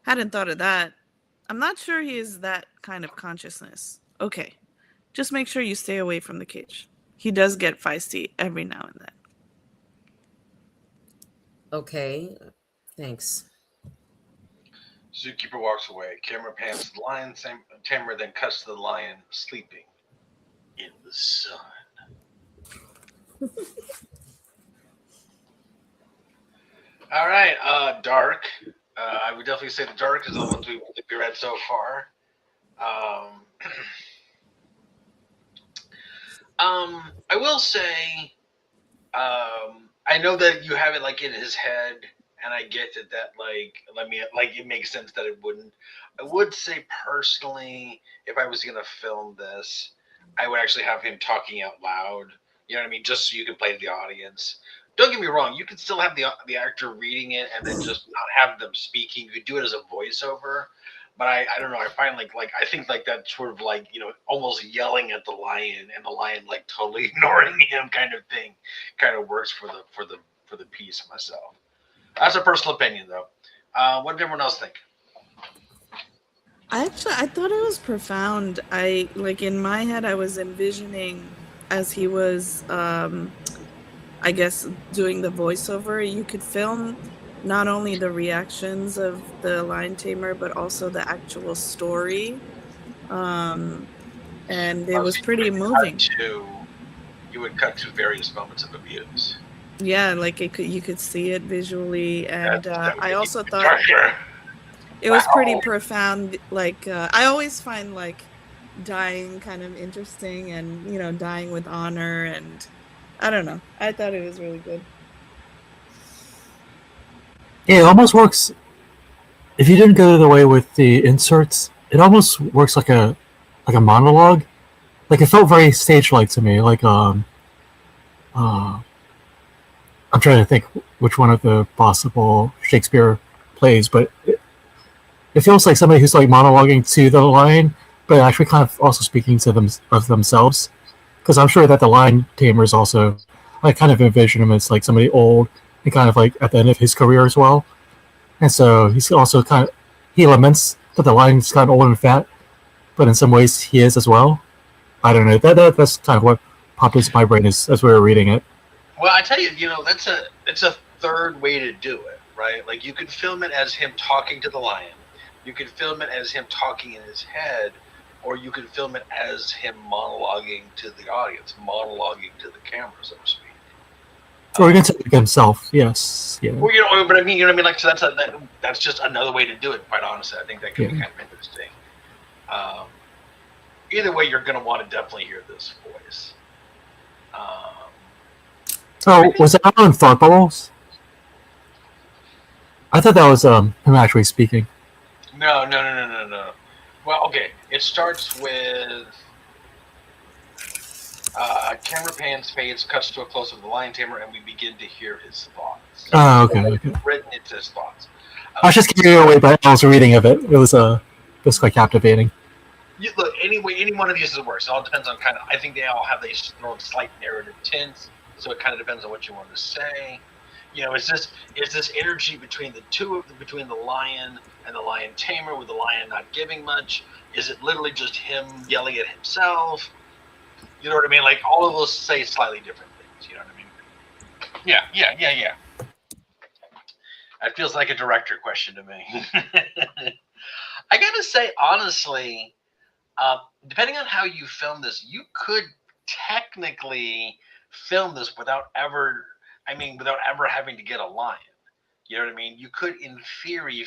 Hadn't thought of that. I'm not sure he is that kind of consciousness. Okay, just make sure you stay away from the cage. He does get feisty every now and then. Okay, thanks. Zookeeper walks away. Camera pans to the lion. Tamer then cuts to the lion sleeping in the sun. All right, Dark. I would definitely say the Dark is the ones we read so far. I will say, I know that you have it like in his head, and I get that it makes sense that it wouldn't. I would say personally, if I was gonna film this, I would actually have him talking out loud. You know what I mean? Just so you can play to the audience. Don't get me wrong. You could still have the actor reading it and then just not have them speaking. You could do it as a voiceover. But I don't know. I find I think like that sort of almost yelling at the lion and the lion like totally ignoring him kind of thing kind of works for the piece myself. That's a personal opinion though. What did everyone else think? I thought it was profound. In my head, I was envisioning as he was, I guess, doing the voiceover, you could film not only the reactions of the lion tamer, but also the actual story. And it was pretty moving. You would cut to various moments of abuse. Yeah, you could see it visually. And I also thought it was pretty profound. I always find dying kind of interesting and, dying with honor. And I don't know. I thought it was really good. Yeah, it almost works. If you didn't go the way with the inserts, it almost works like a monologue. Like it felt very stage-like to me. I'm trying to think which one of the possible Shakespeare plays, but it feels like somebody who's monologuing to the lion, but actually kind of also speaking to themselves. Because I'm sure that the lion tamer is also, I kind of envision him as somebody old and kind of at the end of his career as well. And so he's also he laments that the lion's kind of old and fat, but in some ways he is as well. I don't know. That's kind of what popped into my brain as we were reading it. Well, I tell you, it's a third way to do it, right? Like you could film it as him talking to the lion, you could film it as him talking in his head, or you could film it as him monologuing to the audience, monologuing to the camera, so to speak. Or he can say it himself, yes. Yeah. Well, but I mean, you know what I mean? So that's just another way to do it, quite honestly. I think that could be kind of interesting. Either way, you're going to want to definitely hear this voice. Was that on Thought Bubbles? I thought that was him actually speaking. No. Well, okay. It starts with camera pans, fades, cuts to a close-up of the lion tamer, and we begin to hear his thoughts. Oh, okay. Written into his thoughts. I was just carried away by Al's reading of it. It was quite captivating. Look, any one of these works. It all depends on I think they all have these slight narrative tints, so it kind of depends on what you want to say. Is this energy between between the lion and the lion tamer, with the lion not giving much? Is it literally just him yelling at himself? You know what I mean? Like all of those say slightly different things. You know what I mean? Yeah. That feels like a director question to me. I gotta say, honestly, depending on how you film this, you could technically film this without ever having to get a lion. You know what I mean? You could, in theory, you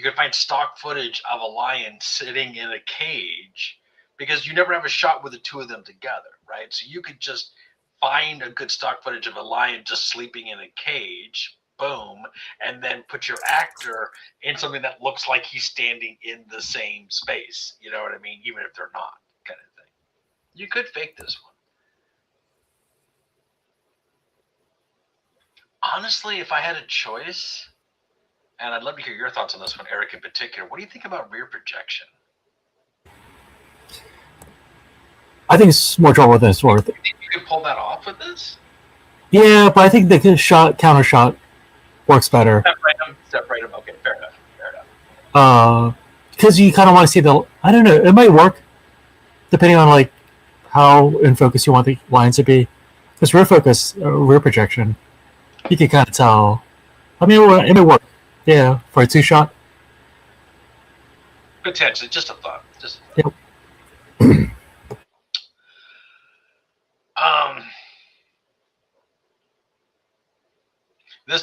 could find stock footage of a lion sitting in a cage because you never have a shot with the two of them together, right? So you could just find a good stock footage of a lion just sleeping in a cage, boom, and then put your actor in something that looks like he's standing in the same space. You know what I mean? Even if they're not, kind of thing. You could fake this one. Honestly, if I had a choice, and I'd love to hear your thoughts on this one, Eric, in particular, what do you think about rear projection? I think it's more trouble than it's worth. You think you could pull that off with this? Yeah, but I think the counter shot works better. Separate them. Okay, fair enough. Because you kind of want to see I don't know, it might work depending on like how in focus you want the lines to be. Because rear projection, you can kind of tell. I mean, it may work. Yeah, for a 2-shot. Potentially, just a thought. Yep.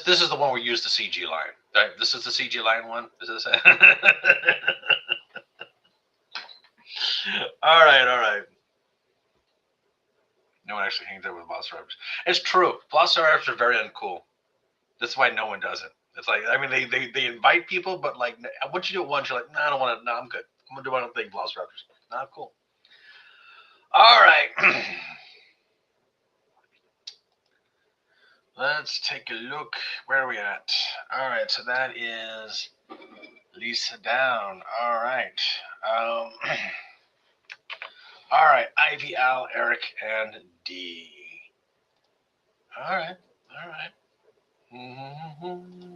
This is the one we use the CG line. Right? This is the CG line one. Is this it? All right. No one actually hangs out with velociraptors. It's true. Velociraptors are very uncool. That's why no one does it. It's like, I mean, they invite people, but like, once you do it once, you're like, no, I don't want to. No, I'm good. I'm gonna do my own thing. Velociraptors, not cool. All right. Let's take a look. Where are we at? All right, so that is Lisa down. All right. All right, Ivy, Al, Eric, and D. All right. Mm-hmm.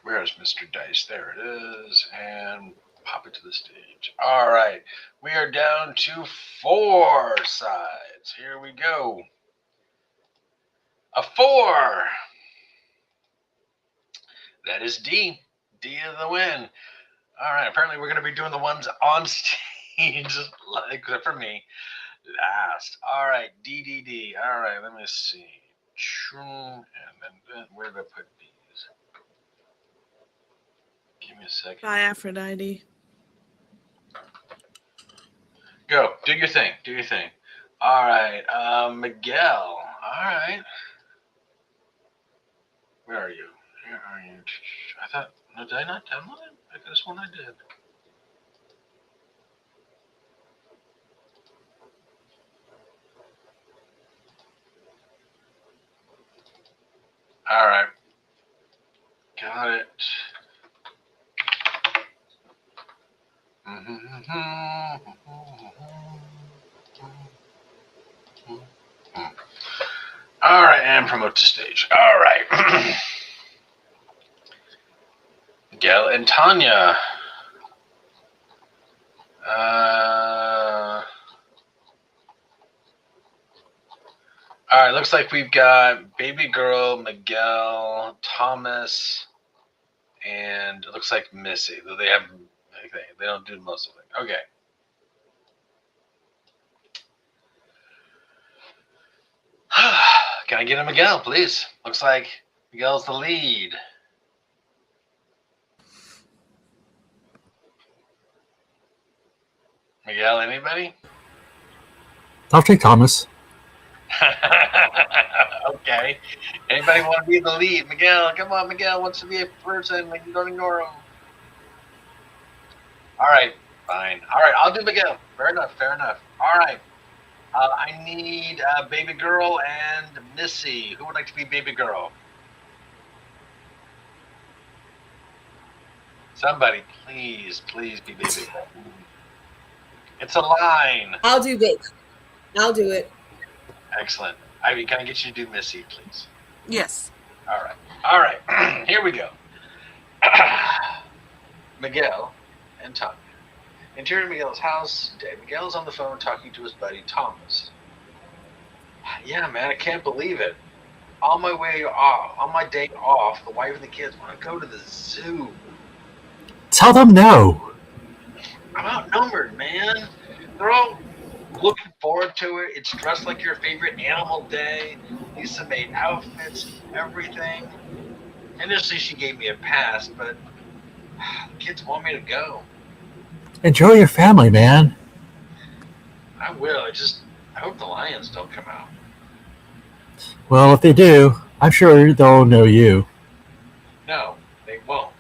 Where's Mr. Dice? There it is. And pop it to the stage. All right. We are down to 4 sides. Here we go. A 4. That is D. D of the win. All right. Apparently, we're going to be doing the ones on stage, except for me, last. All right. D. All right. Let me see. And then where did I put these? Give me a second. Bye, Aphrodite. Go. Do your thing. All right. Miguel. All right. Where are you? I thought, no, did I not download it? I could have sworn I did. All right. Got it. All right, and promote to stage. All right. Miguel and Tanya. All right, looks like we've got Baby Girl, Miguel, Thomas, and it looks like Missy. Though they don't do most of it. Okay. Can I get a Miguel, please? Looks like Miguel's the lead. Miguel, anybody? I'll take Thomas. Okay. Anybody want to be the lead? Miguel, come on. Miguel wants to be a person. Like, you don't ignore him. All right. Fine. All right. I'll do Miguel. Fair enough. All right. I need Baby Girl and Missy. Who would like to be Baby Girl? Somebody, please be Baby Girl. It's a line. I'll do it. Excellent. Ivy, can I get you to do Missy, please? Yes. All right. Here we go. Miguel, and Tanya. Interior Miguel's house, Miguel's on the phone talking to his buddy Thomas. Yeah, man, I can't believe it. On my day off, the wife and the kids want to go to the zoo. Tell them no. I'm outnumbered, man. They're all looking forward to it. It's dressed like your favorite animal day. Lisa made outfits, everything. Initially, she gave me a pass, but the kids want me to go. Enjoy your family, man. I will. I hope the lions don't come out. Well, if they do, I'm sure they'll know you. No, they won't.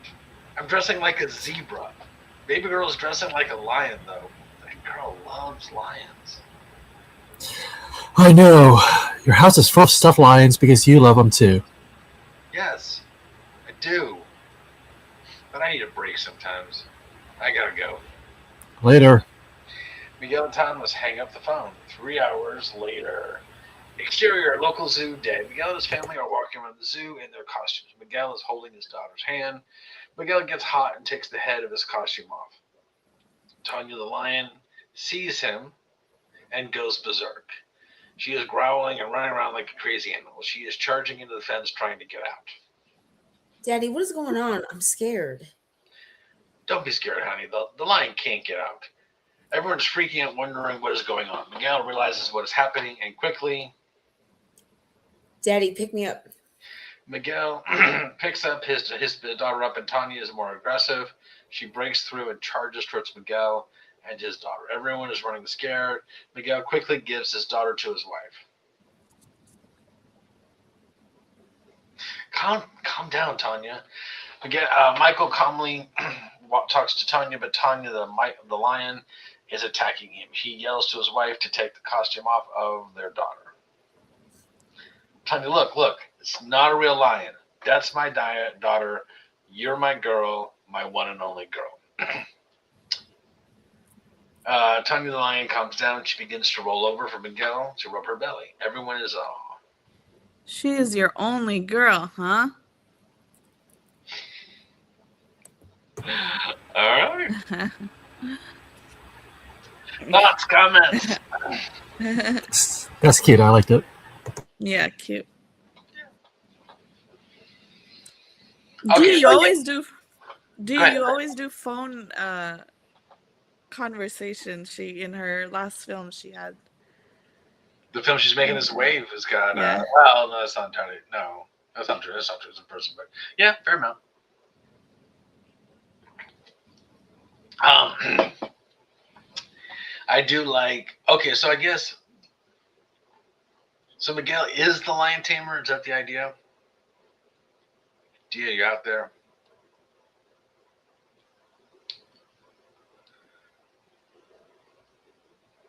I'm dressing like a zebra. Baby girl's dressing like a lion, though. That girl loves lions. I know. Your house is full of stuffed lions because you love them too. Yes, I do. But I need a break sometimes. I gotta go. Later. Miguel and Thomas hang up the phone. 3 hours later. Exterior, local zoo day. Miguel and his family are walking around the zoo in their costumes. Miguel is holding his daughter's hand. Miguel gets hot and takes the head of his costume off. Tanya the lion sees him and goes berserk. She is growling and running around like a crazy animal. She is charging into the fence trying to get out. Daddy, what is going on? I'm scared. Don't be scared, honey. The lion can't get out. Everyone's freaking out, wondering what is going on. Miguel realizes what is happening and quickly Daddy, pick me up. Miguel picks up his daughter up, and Tanya is more aggressive. She breaks through and charges towards Miguel and his daughter. Everyone is running scared. Miguel quickly gives his daughter to his wife. Calm down, Tanya. Again, Michael calmly talks to Tanya, but Tanya, the lion, is attacking him. He yells to his wife to take the costume off of their daughter. Tanya, look, it's not a real lion. That's my daughter. You're my girl, my one and only girl. Tanya the lion calms down. She begins to roll over for Miguel to rub her belly. Everyone is awe. She is your only girl, huh? All right. Thoughts, comments. That's cute. I liked it. Yeah, cute. Okay, Do you so always do? Do Go ahead. you always do phone conversations? She in her last film she had. The film she's making, This Wave, has got. Yeah. Well, no, that's not entirely. No, that's not true. That's not true. It's a person, but yeah, fair amount. I do like. Okay, so I guess. So Miguel is the lion tamer. Is that the idea? Dia, you out there?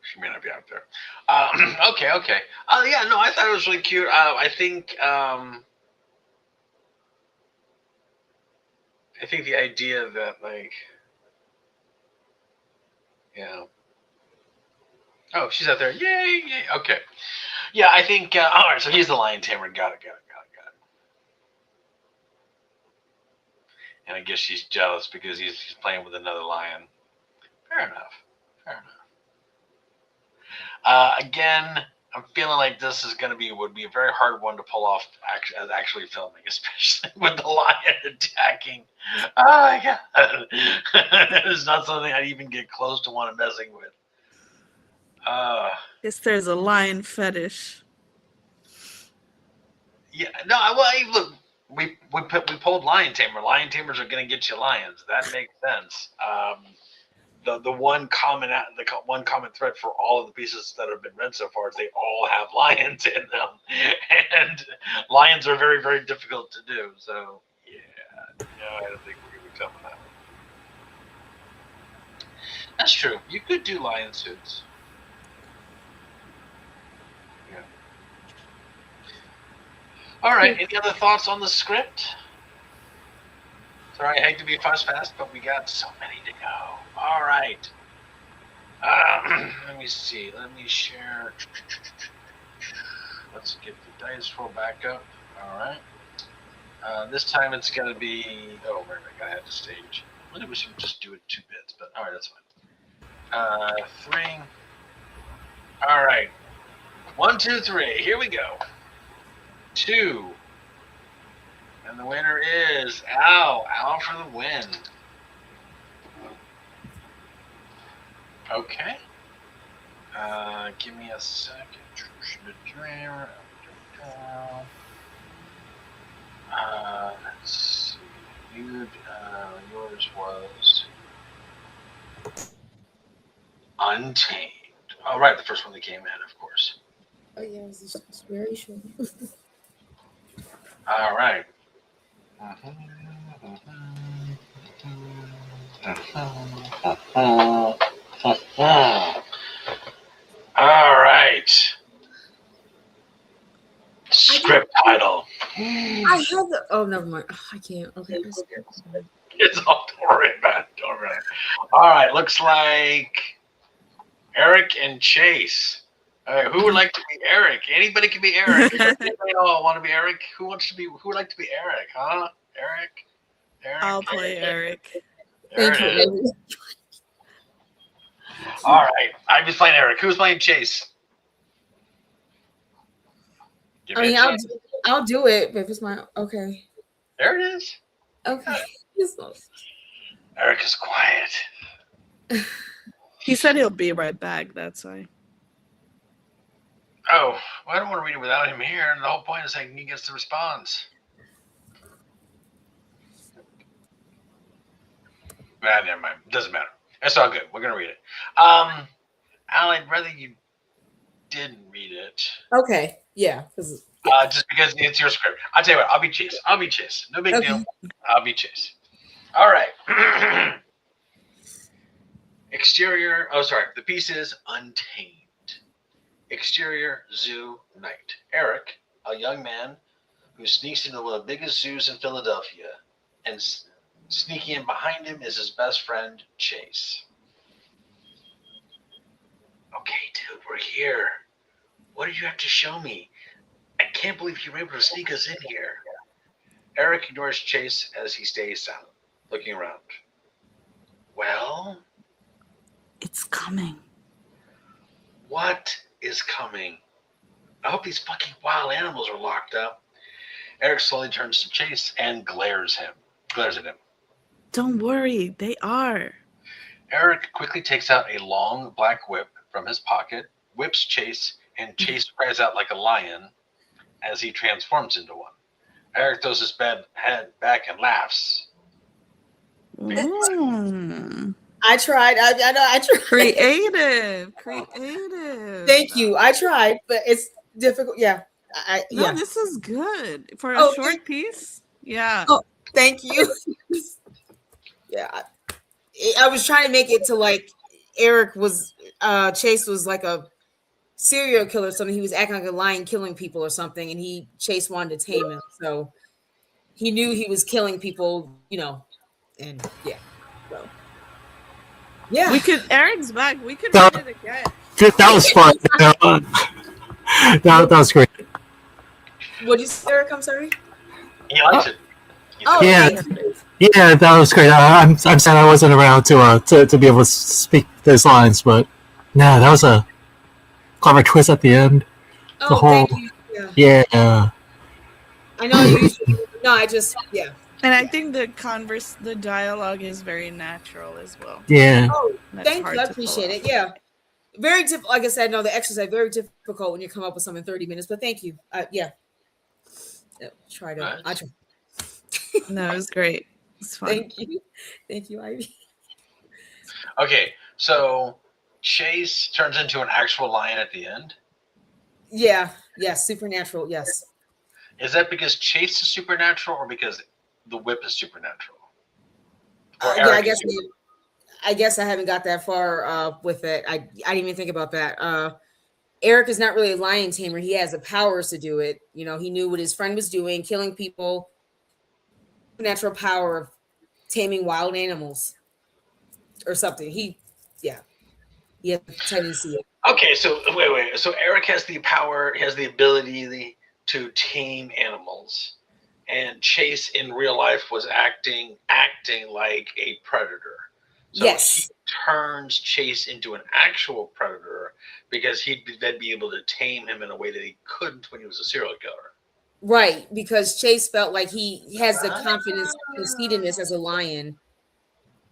She may not be out there. Okay. Yeah, no, I thought it was really cute. I think the idea that like, yeah. Oh, she's out there. Yay! Okay. Yeah, I think. All right, so he's the lion tamer. Got it. And I guess she's jealous because he's playing with another lion. Fair enough. Again, I'm feeling like this is would be a very hard one to pull off as actually filming, especially with the lion attacking. Oh my god, it's not something I'd even get close to want to messing with. Guess there's a lion fetish. Yeah, no, look. We pulled lion tamer. Lion tamers are going to get you lions. That makes sense. The one common thread for all of the pieces that have been read so far is they all have lions in them, and lions are very, very difficult to do. So yeah, no, I don't think we're going to be filming that one. That's true. You could do lion suits. Yeah. All right. Any other thoughts on the script? Sorry, I hate to be fast, but we got so many to go. All right. Let me see. Let me share. Let's get the dice roll back up. All right. This time it's going to be. Oh, wait a minute. I got to have the stage. I think we should just do it 2 bits, but all right, that's fine. 3. All right. 1, 2, 3. Here we go. 2. And the winner is Al for the win. Okay. Give me a second. Let's see. Yours was Untamed. Oh, right, the first one that came in, of course. Oh yeah, it's very short. All right. All right. Script title. I have the. Oh, never mind. Oh, I can't. Okay. It's all. Don't worry about it. Don't worry about it. All right. Looks like Eric and Chase. All right. Who would like to be Eric? Anybody can be Eric. Anybody all want to be Eric? Who wants to be? Who would like to be Eric? Huh? Eric. I'll play Eric. There Thank it is. you. All right. I'm just playing Eric. Who's playing Chase? Give I me mean, a chance. I'll do it, but if it's my okay. There it is. Okay. Eric is quiet. He said he'll be right back. That's why. Oh, well, I don't want to read it without him here. And the whole point is that he gets the response. Never mind. Doesn't matter. It's all good. We're gonna read it. Al, I'd rather you didn't read it. Okay. Yeah. Just because it's your script. I'll tell you what. I'll be Chase. I'll be Chase. No big Okay. deal. I'll be Chase. All right. Exterior. Oh, sorry. The piece is Untamed. Exterior zoo night. Eric, a young man who sneaks into one of the biggest zoos in Philadelphia, and sneaking in behind him is his best friend, Chase. Okay, dude, we're here. What did you have to show me? I can't believe you were able to sneak us in here. Eric ignores Chase as he stays silent, looking around. Well? It's coming. What is coming? I hope these fucking wild animals are locked up. Eric slowly turns to Chase and glares at him. Don't worry, they are. Eric quickly takes out a long black whip from his pocket, whips Chase, and Chase cries out like a lion as he transforms into one. Eric throws his head back and laughs. I tried. I know. I tried. Creative. Thank you. I tried, but it's difficult. Yeah. No, yeah. this is good for a short piece. Yeah. Oh, thank you. Yeah. I was trying to make it to like Eric was Chase was like a serial killer or something. He was acting like a lion killing people or something, and Chase wanted to tame him. So he knew he was killing people, and yeah. So yeah. Eric's back. We could read it again. That was fun. that was great. What'd you say, Eric? I'm sorry. He likes it. Oh Yeah. yeah. Yeah, that was great. I'm sad I wasn't around to be able to speak those lines, but no, that was a clever twist at the end. Oh, The whole thank you. Yeah. I know you usually. No, I just yeah. And I think the dialogue is very natural as well. Yeah. Oh, That's thank hard you. I to pull appreciate off. it. Yeah. Very difficult. Like I said, no, the exercise very difficult when you come up with something in 30 minutes. But thank you. Yeah. Try to. I try. No, it was great. It's fun. Thank you, Ivy. Okay, so Chase turns into an actual lion at the end. Yeah. Yes. Supernatural. Yes. Is that because Chase is supernatural, or because the whip is supernatural? Or Yeah. Eric is I guess I haven't got that far with it. I didn't even think about that. Eric is not really a lion tamer. He has the powers to do it. He knew what his friend was doing, killing people. Natural power of taming wild animals or something. He has a tendency. Okay, so wait. So Eric has the power, he has the ability to tame animals, and Chase in real life was acting like a predator. So Yes. he turns Chase into an actual predator because he'd then be able to tame him in a way that he couldn't when he was a serial killer. Right, because Chase felt like he has the confidence, conceitedness as a lion,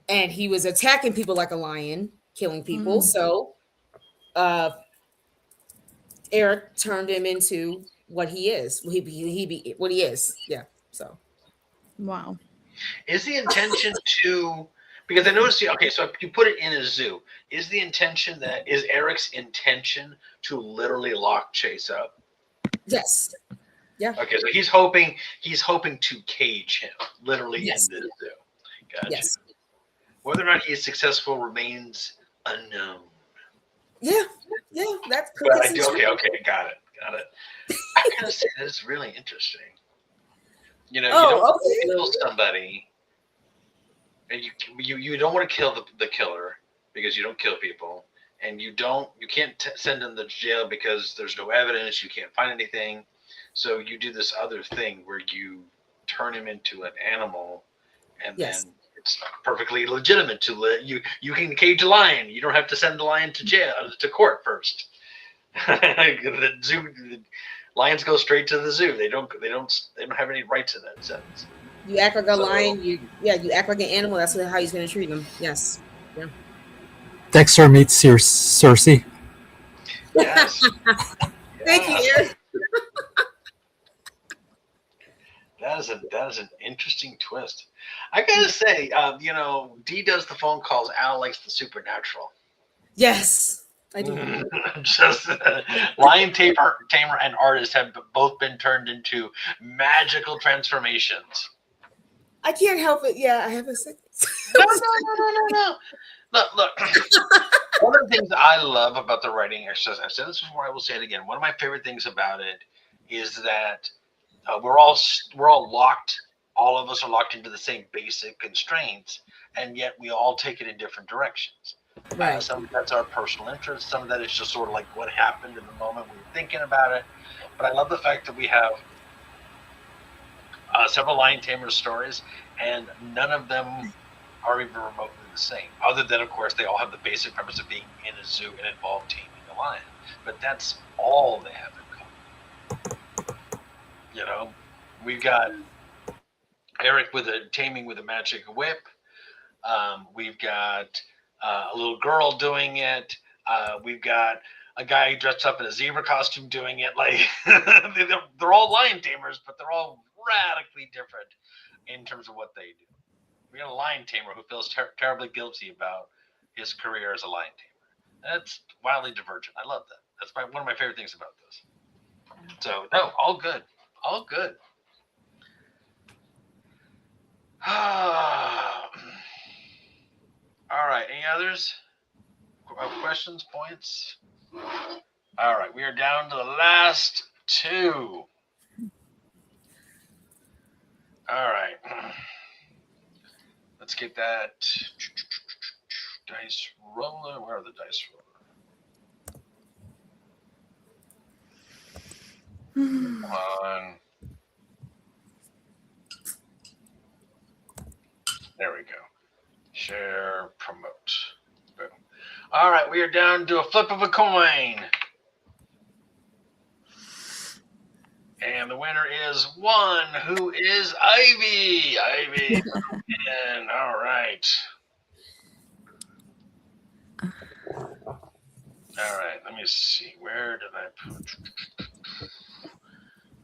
and he was attacking people like a lion, killing people. So, Eric turned him into what he is. What he is. Yeah. So. Wow. Is the intention to, because I noticed, okay, so if you put it in a zoo, is the intention that, is Eric's intention to literally lock Chase up? Yes. Yeah. Okay, so he's hoping to cage him literally Yes. in this zoo. Gotcha. Yes. Whether or not he is successful remains unknown. Yeah. Yeah. That's But I do, okay, got it. I gotta say that's really interesting. You know, you don't kill somebody, and you don't want to kill the killer because you don't kill people, and you can't send them to jail because there's no evidence, you can't find anything. So you do this other thing where you turn him into an animal, and Yes. then it's perfectly legitimate to you can cage a lion. You don't have to send the lion to jail to court first. The zoo, the lions go straight to the zoo. They don't have any rights in that sense. You act like a lion. You act like an animal. That's how he's going to treat them. Yes. Yeah. Dexter meets Cersei. Yes. Thank you, Eric. That is an interesting twist. I gotta say, Dee does the phone calls. Al likes the supernatural. Yes, I do. Just lion tamer and artist have both been turned into magical transformations. I can't help it. Yeah, I have a second. No. Look. One of the things I love about the writing exercise, I've said this before, I will say it again. One of my favorite things about it is that we're all locked. All of us are locked into the same basic constraints, and yet we all take it in different directions. Right. Some of that's our personal interest. Some of that is just sort of like what happened in the moment we were thinking about it. But I love the fact that we have several lion tamers stories, and none of them are even remotely the same. Other than, of course, they all have the basic premise of being in a zoo and involved taming a lion. But that's all they have in common. You know, we've got Eric with a taming with a magic whip. We've got a little girl doing it. We've got a guy dressed up in a zebra costume doing it. Like they're all lion tamers, but they're all radically different in terms of what they do. We got a lion tamer who feels terribly guilty about his career as a lion tamer. That's wildly divergent. I love that. That's one of my favorite things about this. So no, all good. All good. All right. Any others? Questions, points? All right. We are down to the last two. All right. Let's get that dice roller. Where are the dice roller? Come on. There we go. Share, promote. Boom. All right, we are down to a flip of a coin. And the winner is one, who is Ivy. Ivy. And all right. All right, let me see. Where did I put?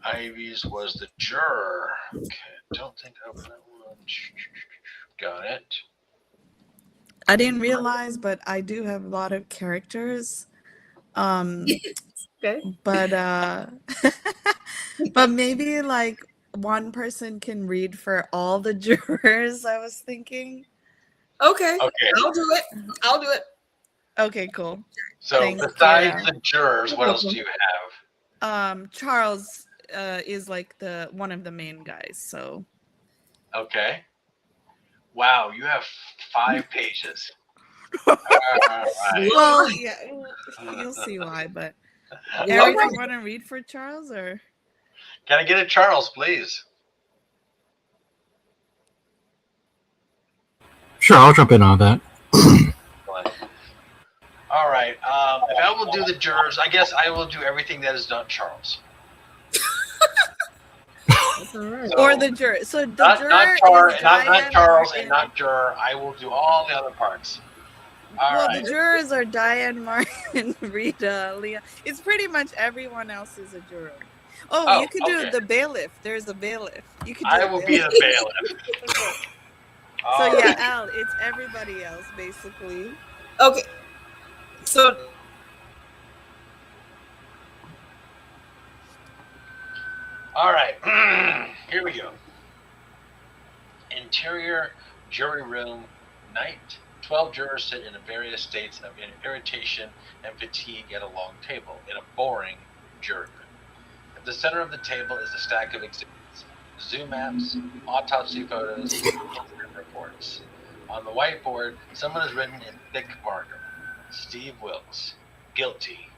Ivy's was the juror. Okay, don't think I opened that one. Got it. I didn't realize, but I do have a lot of characters. Okay. But but maybe like one person can read for all the jurors, I was thinking. Okay. I'll do it. Okay, cool. So Thank besides you. the jurors, what else do you have? Charles is like one of the main guys, so. Okay. Wow, you have 5 pages. All right. Well, yeah, you'll see why. But Eric, you want to read for Charles, or? Can I get it, Charles, please? Sure, I'll jump in on that. All right. If I will do the jurors, I guess I will do everything that is not Charles. That's all right. Or the juror. So the Not juror is not Diane Charles Martin. and not juror. I will do all the other parts. All Well, right. the jurors are Diane Martin, Rita, Leah. It's pretty much everyone else is a juror. Oh, you could do okay. the bailiff. There's a bailiff. You could do I a will be bailiff. the bailiff. So All yeah, right. Al, it's everybody else basically. Okay. So All right. Here we go. Interior jury room night. 12 jurors sit in various states of irritation and fatigue at a long table in a boring jury room. At the center of the table is a stack of exhibits, Zoom maps, autopsy photos, and incident reports. On the whiteboard, someone has written in thick marker, Steve Wilkes, guilty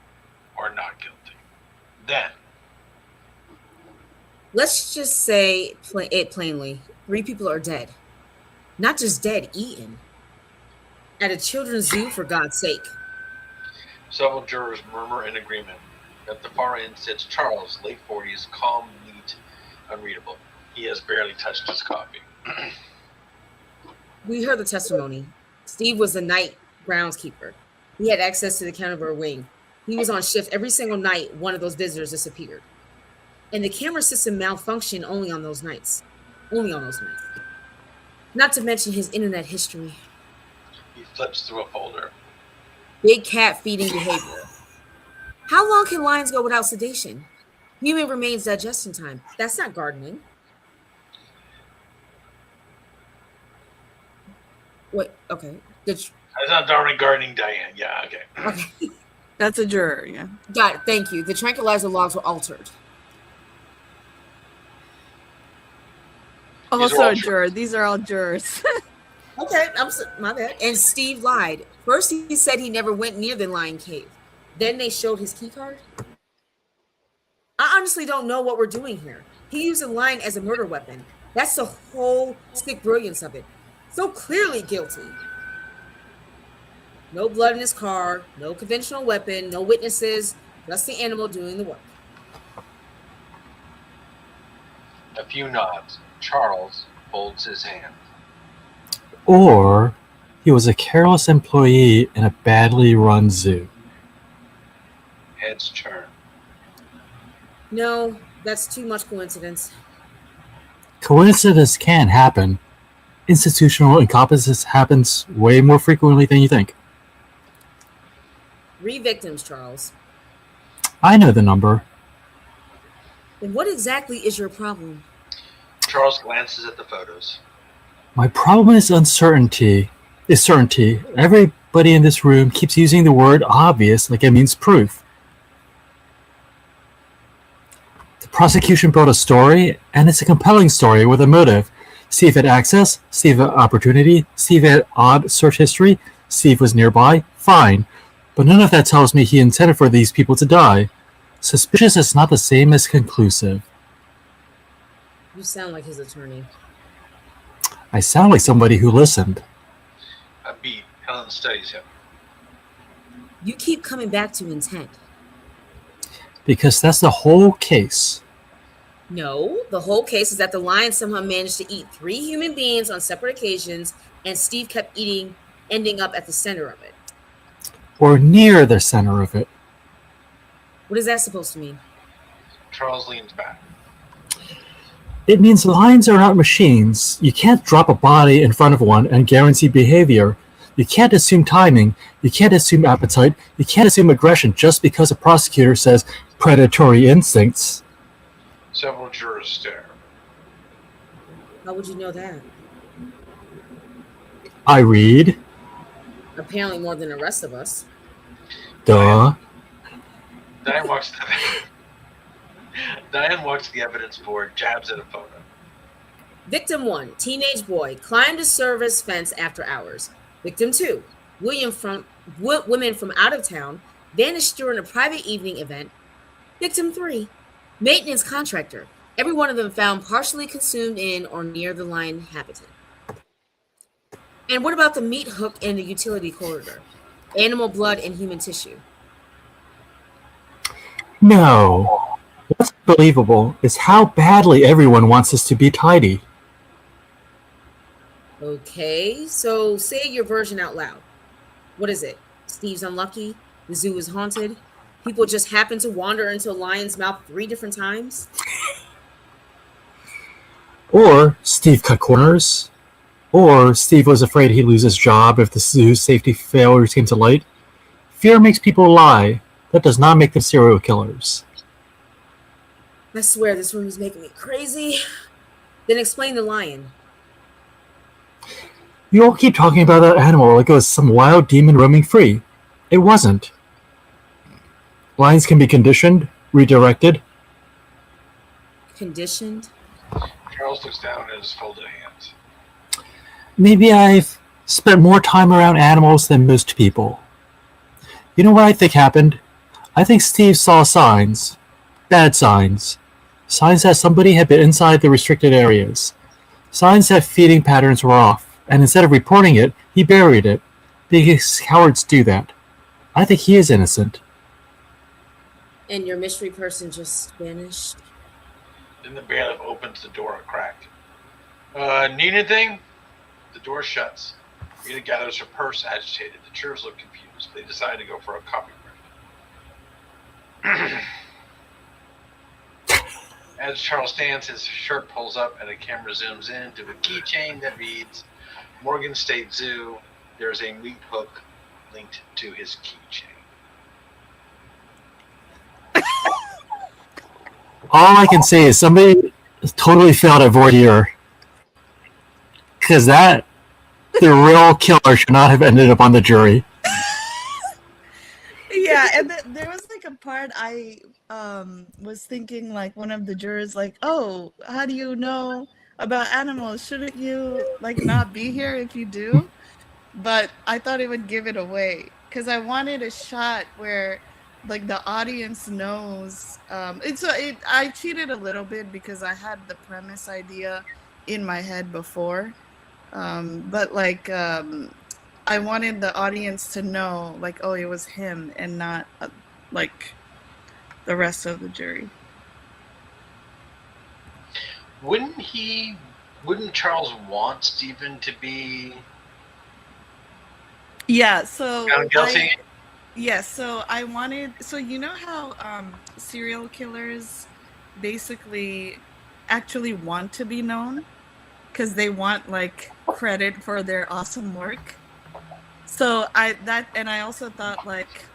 or not guilty. Then, let's just say it plainly. 3 people are dead. Not just dead, eaten. At a children's zoo, for God's sake. several jurors murmur in agreement. At the far end sits Charles, late 40s, calm, neat, unreadable. He has barely touched his coffee. We heard the testimony. Steve was the night groundskeeper. He had access to the Canterbury wing. He was on shift every single night one of those visitors disappeared. And the camera system malfunctioned only on those nights. Not to mention his internet history. He flips through a folder. Big cat feeding behavior. How long can lions go without sedation? Human remains digestion time. That's not gardening. Wait, okay. That's not Darwin gardening, Diane. Yeah, okay. Okay. That's a juror, yeah. Got it. Thank you. The tranquilizer logs were altered. Also a juror. These are all jurors. Okay, my bad. And Steve lied. First, he said he never went near the lion cave. Then they showed his key card. I honestly don't know what we're doing here. He used a lion as a murder weapon. That's the whole sick brilliance of it. So clearly guilty. No blood in his car, no conventional weapon, no witnesses, just the animal doing the work. A few nods. Charles folds his hand. Or he was a careless employee in a badly run zoo. Heads turn. No, that's too much coincidence. Coincidence can happen. Institutional incompetence happens way more frequently than you think. 3 victims, Charles. I know the number. Then what exactly is your problem? Charles glances at the photos. My problem is certainty. Everybody in this room keeps using the word obvious like it means proof. The prosecution brought a story, and it's a compelling story with a motive. Steve had access, Steve had opportunity, Steve had odd search history, Steve was nearby, fine. But none of that tells me he intended for these people to die. Suspicious is not the same as conclusive. You sound like his attorney. I sound like somebody who listened. A beat. Helen studies him. You keep coming back to intent. Because that's the whole case. No, the whole case is that the lion somehow managed to eat 3 human beings on separate occasions, and Steve kept ending up at the center of it. Or near the center of it. What is that supposed to mean? Charles leans back. It means lions are not machines. You can't drop a body in front of one and guarantee behavior. You can't assume timing. You can't assume appetite. You can't assume aggression just because a prosecutor says predatory instincts. Several jurors stare. How would you know that? I read. Apparently more than the rest of us. Duh. Diane walks to the evidence board, jabs at a photo. Victim 1, teenage boy, climbed a service fence after hours. Victim 2, women from out of town, vanished during a private evening event. Victim 3, maintenance contractor. Every one of them found partially consumed in or near the lion habitat. And what about the meat hook in the utility corridor? Animal blood and human tissue. No. What's believable is how badly everyone wants us to be tidy. Okay, so say your version out loud. What is it? Steve's unlucky. The zoo is haunted. People just happen to wander into a lion's mouth 3 different times. Or Steve cut corners. Or Steve was afraid he'd lose his job if the zoo's safety failures came to light. Fear makes people lie. That does not make them serial killers. I swear this room is making me crazy. Then explain the lion. You all keep talking about that animal like it was some wild demon roaming free. It wasn't. Lions can be conditioned, redirected. Conditioned? Charles looks down at his folded hands. Maybe I've spent more time around animals than most people. You know what I think happened? I think Steve saw signs. Bad signs. Signs that somebody had been inside the restricted areas. Signs that feeding patterns were off. And instead of reporting it, he buried it. Because cowards do that. I think he is innocent. And your mystery person just vanished? Then the bailiff opens the door a crack. Need anything? The door shuts. Rita gathers her purse, agitated. The jurors look confused. They decide to go for a coffee break. As Charles stands, his shirt pulls up and a camera zooms in to a keychain that reads, Morgan State Zoo. There's a meat hook linked to his keychain. All I can say is somebody totally failed at voir dire. Because the real killer should not have ended up on the jury. Yeah, and there was like a part I was thinking, like, one of the jurors, like, oh, how do you know about animals? Shouldn't you like not be here if you do? But I thought it would give it away because I wanted a shot where like the audience knows. I cheated a little bit because I had the premise idea in my head before, but like I wanted the audience to know, like, oh, it was him and not like the rest of the jury. Wouldn't Charles want Stephen to be Yeah, so found guilty? Yes, so I wanted, so you know how serial killers basically actually want to be known because they want like credit for their awesome work. So I also thought like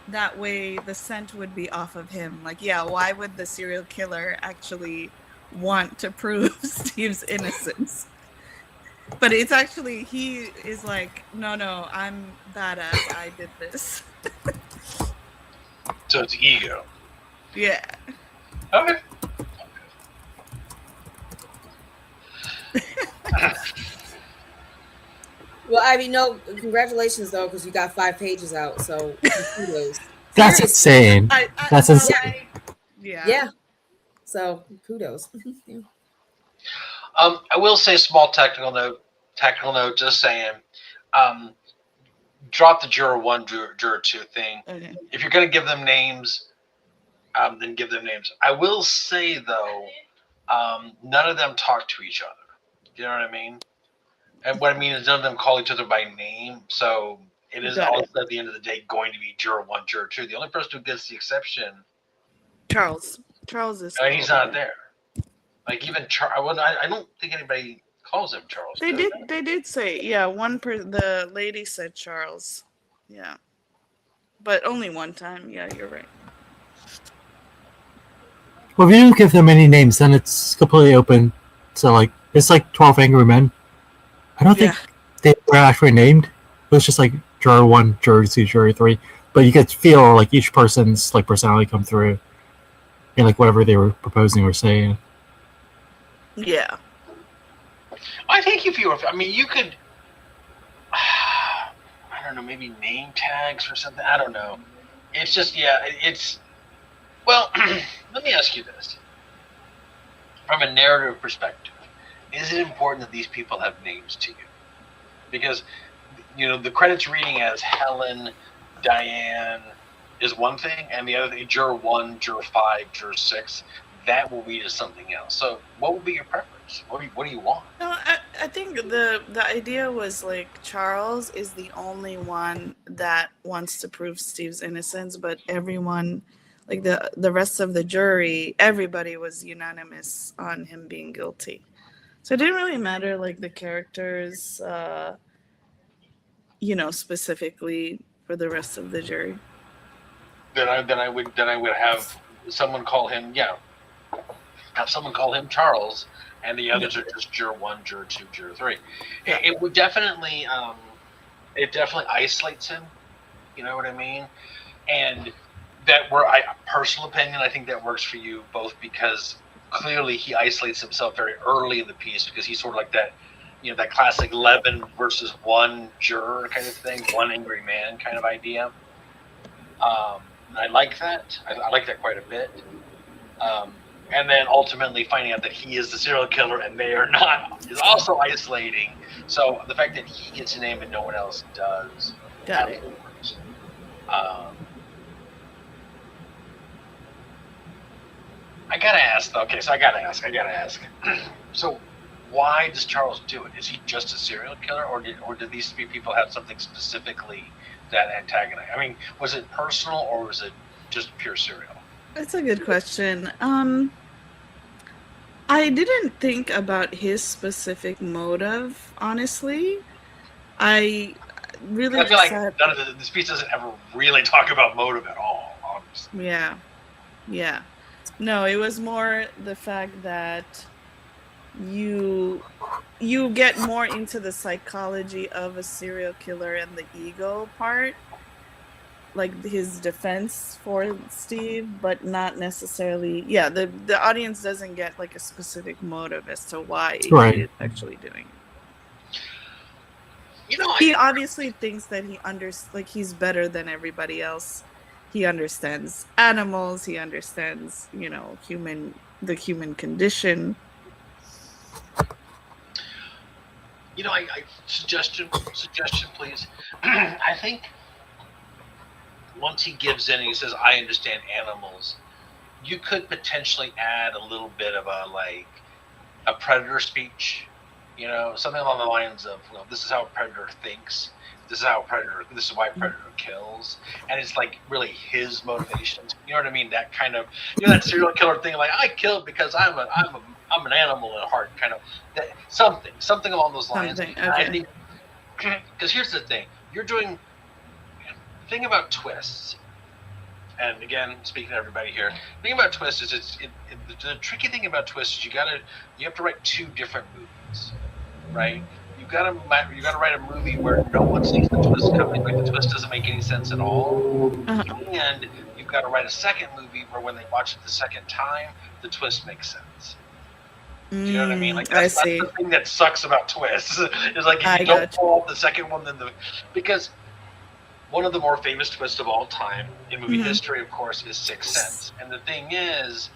that way the scent would be off of him. Like, yeah, why would the serial killer actually want to prove Steve's innocence? But it's actually, he is like, no, I'm badass. I did this. So it's ego. Yeah. Okay. Well, I mean, no, congratulations though, because you got 5 pages out. So kudos. That's Seriously. insane. That's insane. Yeah. So kudos. Yeah. I will say small technical note, just saying, drop the juror 1, juror 2 thing. Okay. If you're going to give them names, then give them names. I will say, though, none of them talk to each other. You know what I mean? And what I mean is none of them call each other by name. So it is also at the end of the day going to be juror 1, juror 2. The only person who gets the exception, Charles is. he's not there. Like even Charles, I don't think anybody calls him Charles. They did say, yeah. The lady said Charles, yeah, but only one time. Yeah, you're right. Well, if you don't give them any names, then it's completely open. So like it's like 12 Angry Men. I don't think they were actually named. It was just like juror 1, juror 2, juror 3. But you could feel like each person's like personality come through, and like whatever they were proposing or saying. Yeah. I think if you were, you could, I don't know, maybe name tags or something. I don't know. It's just, well, let me ask you this. From a narrative perspective, is it important that these people have names to you? because the credits reading as Helen, Diane is one thing, and the other thing, juror 1, juror 5, juror 6, that will read as something else. So what would be your preference? What do you want? No, I think the idea was like Charles is the only one that wants to prove Steve's innocence, but everyone, like the rest of the jury, everybody was unanimous on him being guilty. So it didn't really matter like the characters, specifically for the rest of the jury. Then I would have someone call him Charles, and the others are just juror 1, juror 2, juror 3. Yeah. It would definitely isolates him. You know what I mean? And personal opinion, I think that works for you both because clearly he isolates himself very early in the piece because he's sort of like that, that classic 11 versus 1 juror kind of thing, one angry man kind of idea. I like that. I like that quite a bit. And then ultimately finding out that he is the serial killer and they are not is also isolating. So the fact that he gets a name and no one else does. Got it. I gotta ask. Okay, so I gotta ask. So why does Charles do it? Is he just a serial killer, or did these 3 people have something specifically that antagonized? I mean, was it personal or was it just pure serial? That's a good question. I didn't think about his specific motive, honestly. I really I feel like sad- none of this piece doesn't ever really talk about motive at all, honestly. Yeah. No, it was more the fact that you get more into the psychology of a serial killer and the ego part, like his defense for Steve, but not necessarily. Yeah, the audience doesn't get like a specific motive as to why he is actually doing it. He obviously thinks that he's better than everybody else. He understands animals. He understands, the human condition. Suggestion, please. I think once he gives in and he says, "I understand animals," you could potentially add a little bit of a predator speech. Something along the lines of, "This is how a predator thinks. This is why a predator kills," and it's like really his motivations. You know what I mean? That kind of, that serial killer thing, like I killed because I'm an animal at heart, kind of something along those lines. Okay. I think because here's the thing, the thing about twists, and again, speaking to everybody here, the thing about twists is the tricky thing about twists is you have to write 2 different movies, right? You gotta write a movie where no one sees the twist coming, like the twist doesn't make any sense at all, and you've got to write a second movie where when they watch it the second time, the twist makes sense. Do you know what I mean? Like that's the thing that sucks about twists. Is like if you don't pull off the second one, because one of the more famous twists of all time in movie history, of course, is Sixth Sense. And the thing is,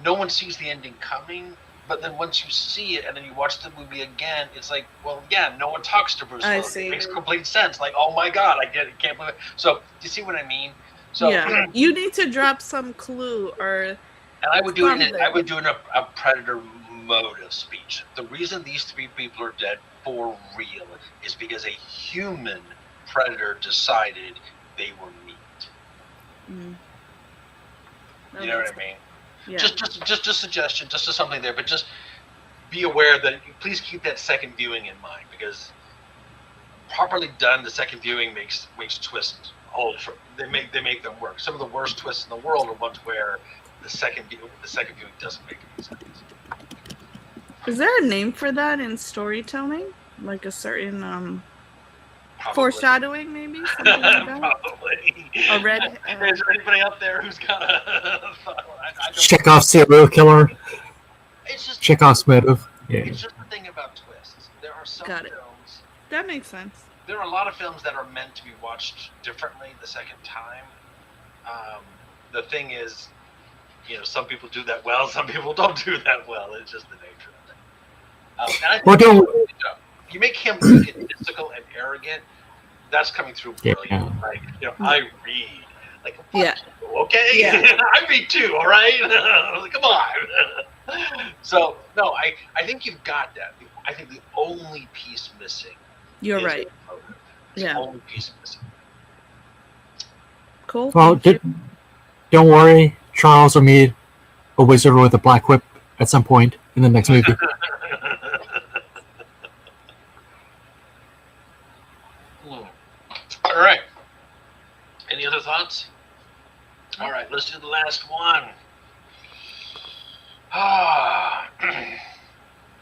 no one sees the ending coming. But then once you see it and then you watch the movie again, it's like, well, yeah, no one talks to Bruce Willis. It makes complete sense. Like, oh my God, I get it. Can't believe it. So, do you see what I mean? So, yeah, you need to drop some clue or. And I would do a predator motive speech. The reason these 3 people are dead for real is because a human predator decided they were meat. You know what I mean? Yeah. Just a suggestion, just something there, but just be aware that please keep that second viewing in mind, because properly done, the second viewing makes twists hold. They make them work. Some of the worst twists in the world are ones where the second viewing doesn't make any sense. Is there a name for that in storytelling? Like a certain foreshadowing, maybe? Something like that? Probably. Is there anybody out there who's got a thought? Chekhov's serial killer. It's just Chekhov's motive. Yeah. It's just the thing about twists. There are some films. That makes sense. There are a lot of films that are meant to be watched differently the second time. The thing is, some people do that well, some people don't do that well. It's just the nature of it. And I think you make him egotistical and arrogant. That's coming through brilliant. Yeah. Like, I read. Like, fuck Yeah. you, okay? Yeah. I read too, all right? Come on. So, no, I think you've got that. I think the only piece missing You're is right. the motive. Yeah. The only piece missing. Cool. Well, Thank you. don't worry. Charles will meet a wizard with a black whip at some point in the next movie. All right. Any other thoughts? All right, let's do the last one. All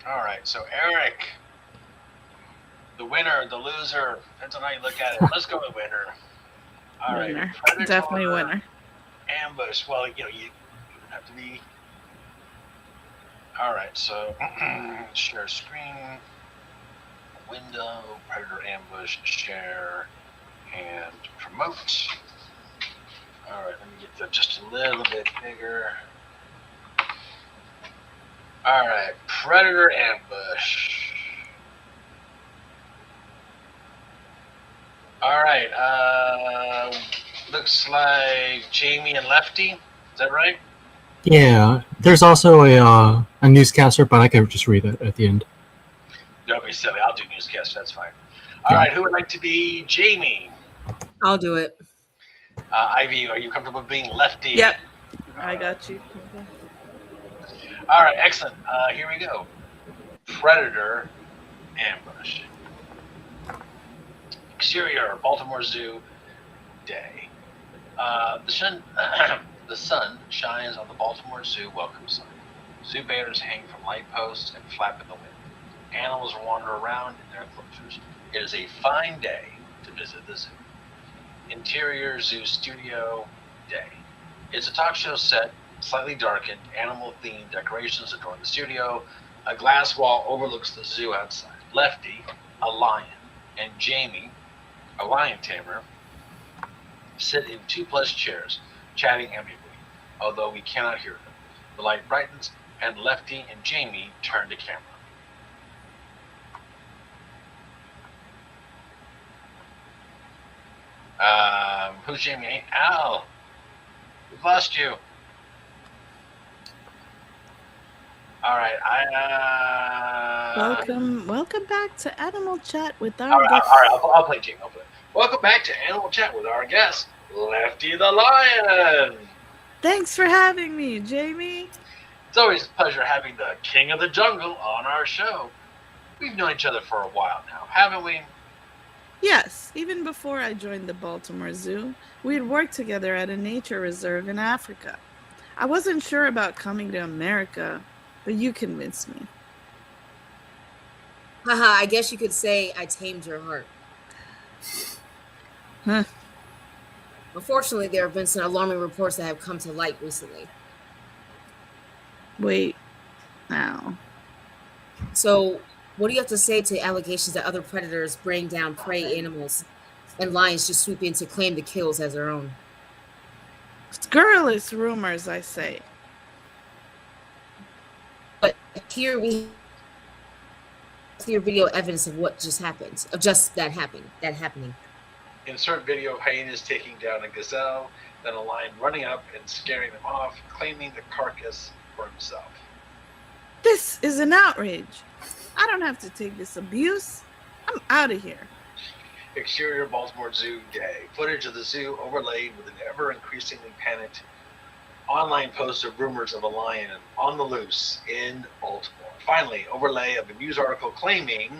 right, so Eric, the winner, the loser, depends on how you look at it. Let's go with winner. All right, Winner. Predator, Definitely winner. Ambush. Well, you have to be. All right, so share screen, window, Predator, Ambush, share, and promote. All right, let me get that just a little bit bigger. All right, Predator, Ambush. All right, looks like Jamie and Lefty. Is that right? Yeah, there's also a newscaster, but I can just read it at the end. Don't be silly. I'll do newscast. That's fine. All right, who would like to be Jamie? I'll do it. Ivy, are you comfortable being Lefty? Yep. I got you. All right, excellent. Here we go. Predator, Ambush. Exterior, Baltimore Zoo, day. The sun shines on the Baltimore Zoo welcome sign. Zoo banners hang from light posts and flap in the wind. Animals wander around in their enclosures. It is a fine day to visit the zoo. Interior zoo studio, day. It's a talk show set, slightly darkened, animal-themed decorations adorn the studio. A glass wall overlooks the zoo outside. Lefty, a lion, and Jamie, a lion tamer, sit in 2+ chairs, chatting amicably, although we cannot hear them. The light brightens, and Lefty and Jamie turn to camera. Who's Jamie? Al, we've lost you. All right, Welcome back to Animal Chat with our all right, guest. I'll play Jamie. Welcome back to Animal Chat with our guest, Lefty the Lion. Thanks for having me, Jamie. It's always a pleasure having the King of the Jungle on our show. We've known each other for a while now, haven't we? Yes, even before I joined the Baltimore Zoo, we had worked together at a nature reserve in Africa. I wasn't sure about coming to America, but you convinced me. Haha, I guess you could say I tamed your heart. Huh. Unfortunately, there have been some alarming reports that have come to light recently. Wait, now. So, what do you have to say to allegations that other predators bring down prey animals and lions just swoop in to claim the kills as their own? Scurrilous rumors, I say. But here we have clear video evidence of what just happened, of just that happening. Insert video of hyenas taking down a gazelle, then a lion running up and scaring them off, claiming the carcass for himself. This is an outrage. I don't have to take this abuse. I'm out of here. Exterior Baltimore Zoo day. Footage of the zoo overlaid with an ever-increasingly panicked online post of rumors of a lion on the loose in Baltimore. Finally, overlay of a news article claiming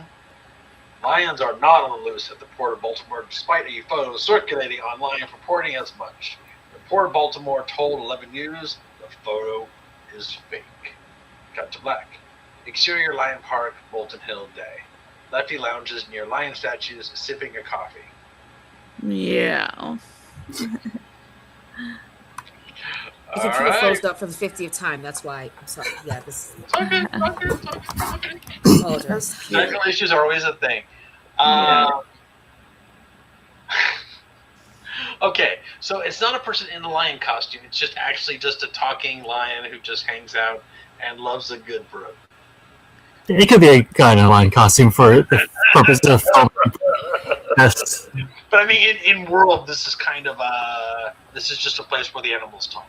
lions are not on the loose at the Port of Baltimore, despite a photo circulating online purporting as much. The Port of Baltimore told 11 News the photo is fake. Cut to black. Exterior Lion Park, Bolton Hill day. Lefty lounges near lion statues, sipping a coffee. Yeah. The computer froze up for the 50th time. That's why. I'm sorry. Yeah, this. Okay. Apologize. Technical issues are always a thing. Okay, so it's not a person in the lion costume. It's just actually just a talking lion who just hangs out and loves a good brew. It could be a guy in a lion costume for the purpose of filming. Yes. But I mean, in world, this is kind of this is just a place where the animals talk.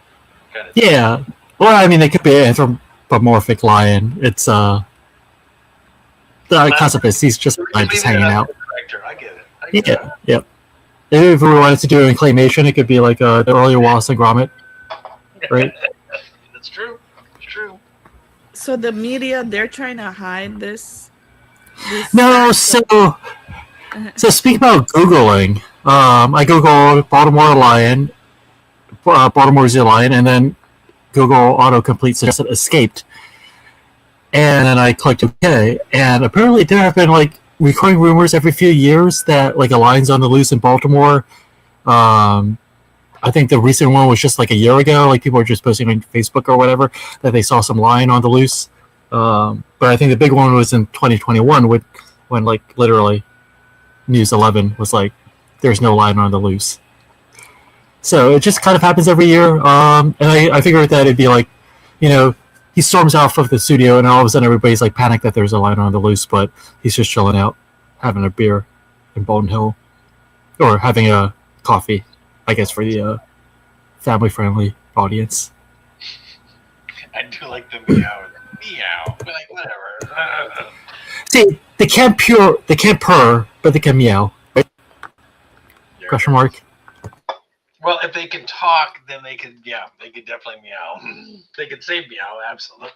Kind of. Yeah. Well, I mean, it could be an anthropomorphic lion. It's the concept is he's just a lion just hanging out. I get it. I get Yeah. Yep. If we wanted to do an claymation, it could be like the earlier Wallace and Gromit, right? That's true. It's true. So the media, they're trying to hide this. No, so speak about Googling. I Googled Baltimore lion, Baltimore Zoo lion, and then Google autocomplete suggested escaped. And then I clicked OK, and apparently there have been like recurring rumors every few years that like a lion's on the loose in Baltimore. I think the recent one was just like a year ago. Like people were just posting on Facebook or whatever that they saw some lion on the loose. But I think the big one was in 2021 when like literally News 11 was like, "There's no lion on the loose." So it just kind of happens every year. And I figured that it'd be like, you know, he storms out of the studio and all of a sudden everybody's like panicked that there's a lion on the loose, but he's just chilling out, having a beer in Bolton Hill, or having a coffee, I guess, for the family-friendly audience. I do like the meow, but like whatever. See, they can't purr, but they can meow. Right? Yeah. Question mark. Well, if they can talk, then they could definitely meow. They could say meow, absolutely.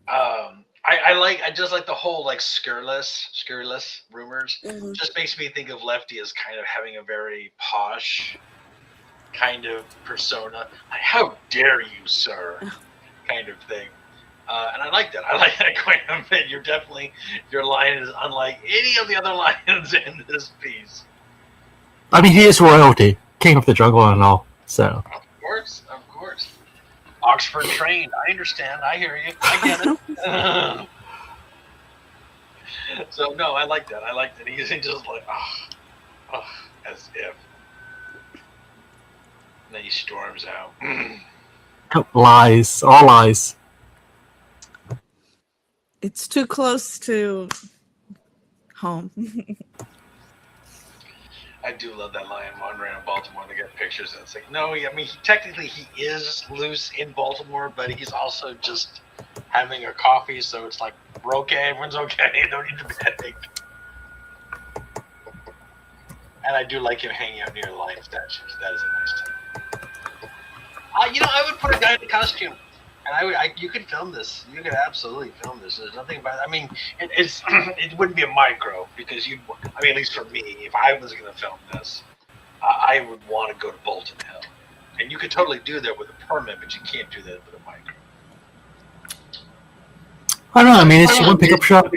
I just like the whole like scurrilous rumors. Mhm. Just makes me think of Lefty as kind of having a very posh kind of persona. Like, how dare you, sir? Kind of thing. And I like that. I like that quite a bit. Your lion is unlike any of the other lions in this piece. I mean, he is royalty, king of the jungle and all. So. Of course. Oxford trained. I understand. I hear you. I get it. So no, I like that. He's just like, as if. And then he storms out. Lies, all lies. It's too close to home. I do love that lion wandering in Baltimore. They get pictures, and it's like, no, I mean, technically he is loose in Baltimore, but he's also just having a coffee, so it's like, we're okay, everyone's okay, don't need to panic. And I do like him hanging out near the lion statues. That is a nice touch. I would put a guy in a costume. And you could film this. You could absolutely film this. There's nothing about it. I mean, it wouldn't be a micro because at least for me, if I was going to film this, I would want to go to Bolton Hill. And you could totally do that with a permit, but you can't do that with a micro. I don't know. I mean, it's one pickup shop.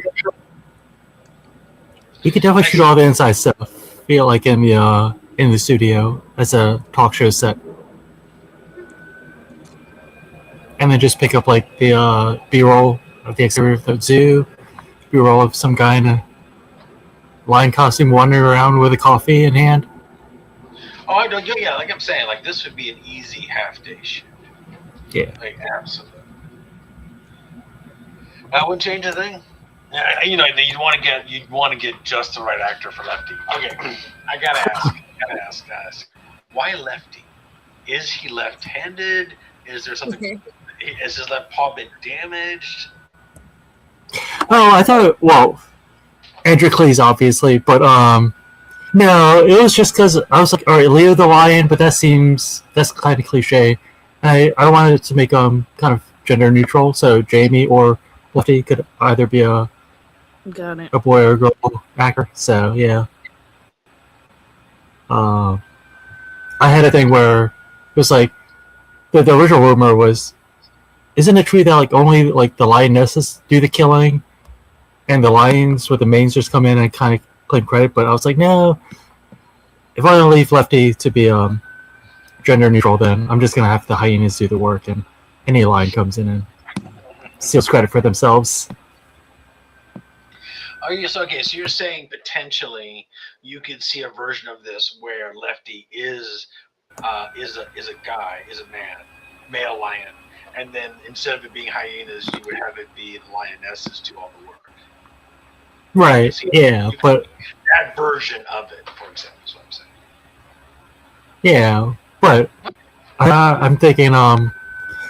You could definitely shoot all the inside stuff. Feel like in the studio as a talk show set. And then just pick up like the B-roll of the exterior of the zoo, B-roll of some guy in a lion costume wandering around with a coffee in hand. Oh, I don't. Yeah, like I'm saying, like this would be an easy half-day shoot. Yeah. Like absolutely. I wouldn't change a thing. You'd want to get just the right actor for Lefty. Okay, I gotta ask. Why Lefty? Is he left-handed? Is there something? Has his left paw been damaged? Oh, I thought. Well, Andrew Cleese, obviously, but no, it was just because I was like, all right, Leo the lion, but that's kind of cliche. I wanted to make kind of gender neutral, so Jamie or Lefty could either be a boy or a girl actor. So yeah, I had a thing where it was like the original rumor was, isn't it true that like only like the lionesses do the killing, and the lions with the manes just come in and kind of claim credit? But I was like, no, if I leave Lefty to be gender neutral, then I'm just gonna have the hyenas do the work, and any lion comes in and steals credit for themselves. So you're saying potentially you could see a version of this where Lefty is a guy, is a man, male lion, and then instead of it being hyenas, you would have it be the lionesses do all the work. Right. Yeah, but That version of it, for example, is what I'm saying. yeah, but I'm thinking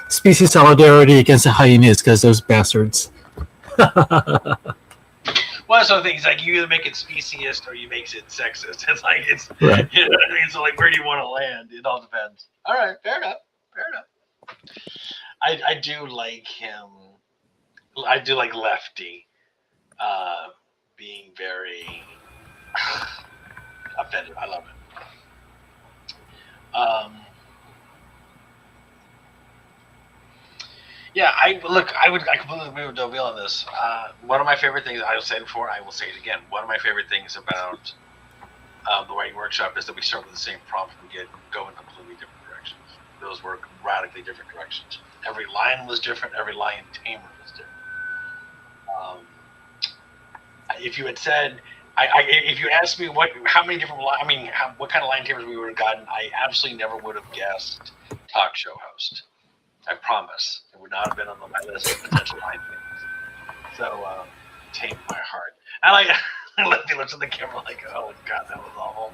species solidarity against the hyenas because those bastards. Well, that's the thing. It's like you either make it speciesist or you make it sexist. It's like it's Right. you know what I mean. So like, where do you want to land? It all depends. All right, fair enough. Fair enough. I do like him. I do like Lefty being very offended. I love it. Yeah, I completely agree with Doville on this. One of my favorite things, I will say it before, I will say it again. One of my favorite things about the writing workshop is that we start with the same prompt and go in completely different directions. Those were radically different directions. Every line was different. Every lion tamer was different. If you had said, if you asked me what kind of lion tamers we would have gotten, I absolutely never would have guessed talk show host. I promise. It would not have been on my list of potential line things. So, tamed my heart. I like Lefty looks at the camera like, oh god, that was awful.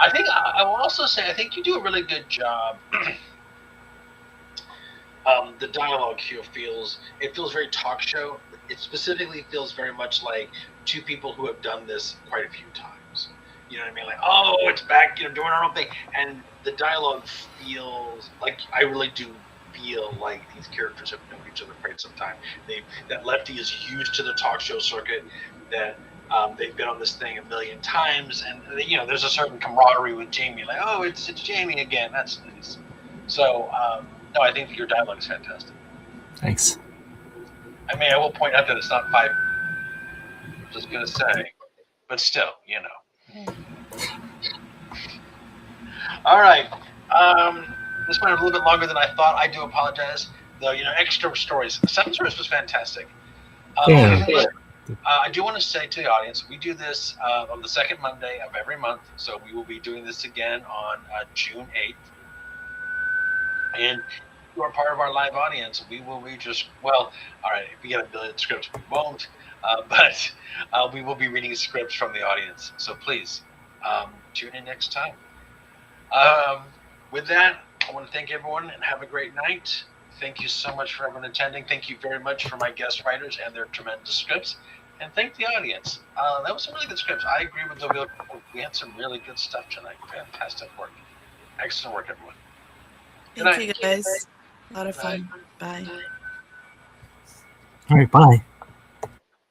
I think I will also say I think you do a really good job. The dialogue here feels very talk show. It specifically feels very much like two people who have done this quite a few times. You know what I mean? Like, oh, it's back, doing our own thing. And the dialogue feels like I really do feel like these characters have known each other for quite some time. That Lefty is used to the talk show circuit, that they've been on this thing a million times, and there's a certain camaraderie with Jamie. Like, oh, it's Jamie again. That's nice. So, no, I think your dialogue is fantastic. Thanks. I mean, I will point out that it's not 5. I'm just gonna say, but still, All right. This went a little bit longer than I thought. I do apologize. Though, extra stories. Seven Stories was fantastic. I do want to say to the audience, we do this on the second Monday of every month. So we will be doing this again on June 8th. And if you are part of our live audience, we will read all right, if we get a billion scripts, we won't. But we will be reading scripts from the audience. So please tune in next time. With that, I want to thank everyone and have a great night. Thank you so much for everyone attending. Thank you very much for my guest writers and their tremendous scripts. And thank the audience. That was some really good scripts. I agree with Doville. We had some really good stuff tonight. Fantastic work. Excellent work, everyone. Thank you, guys. A lot of fun. Bye. All right, bye.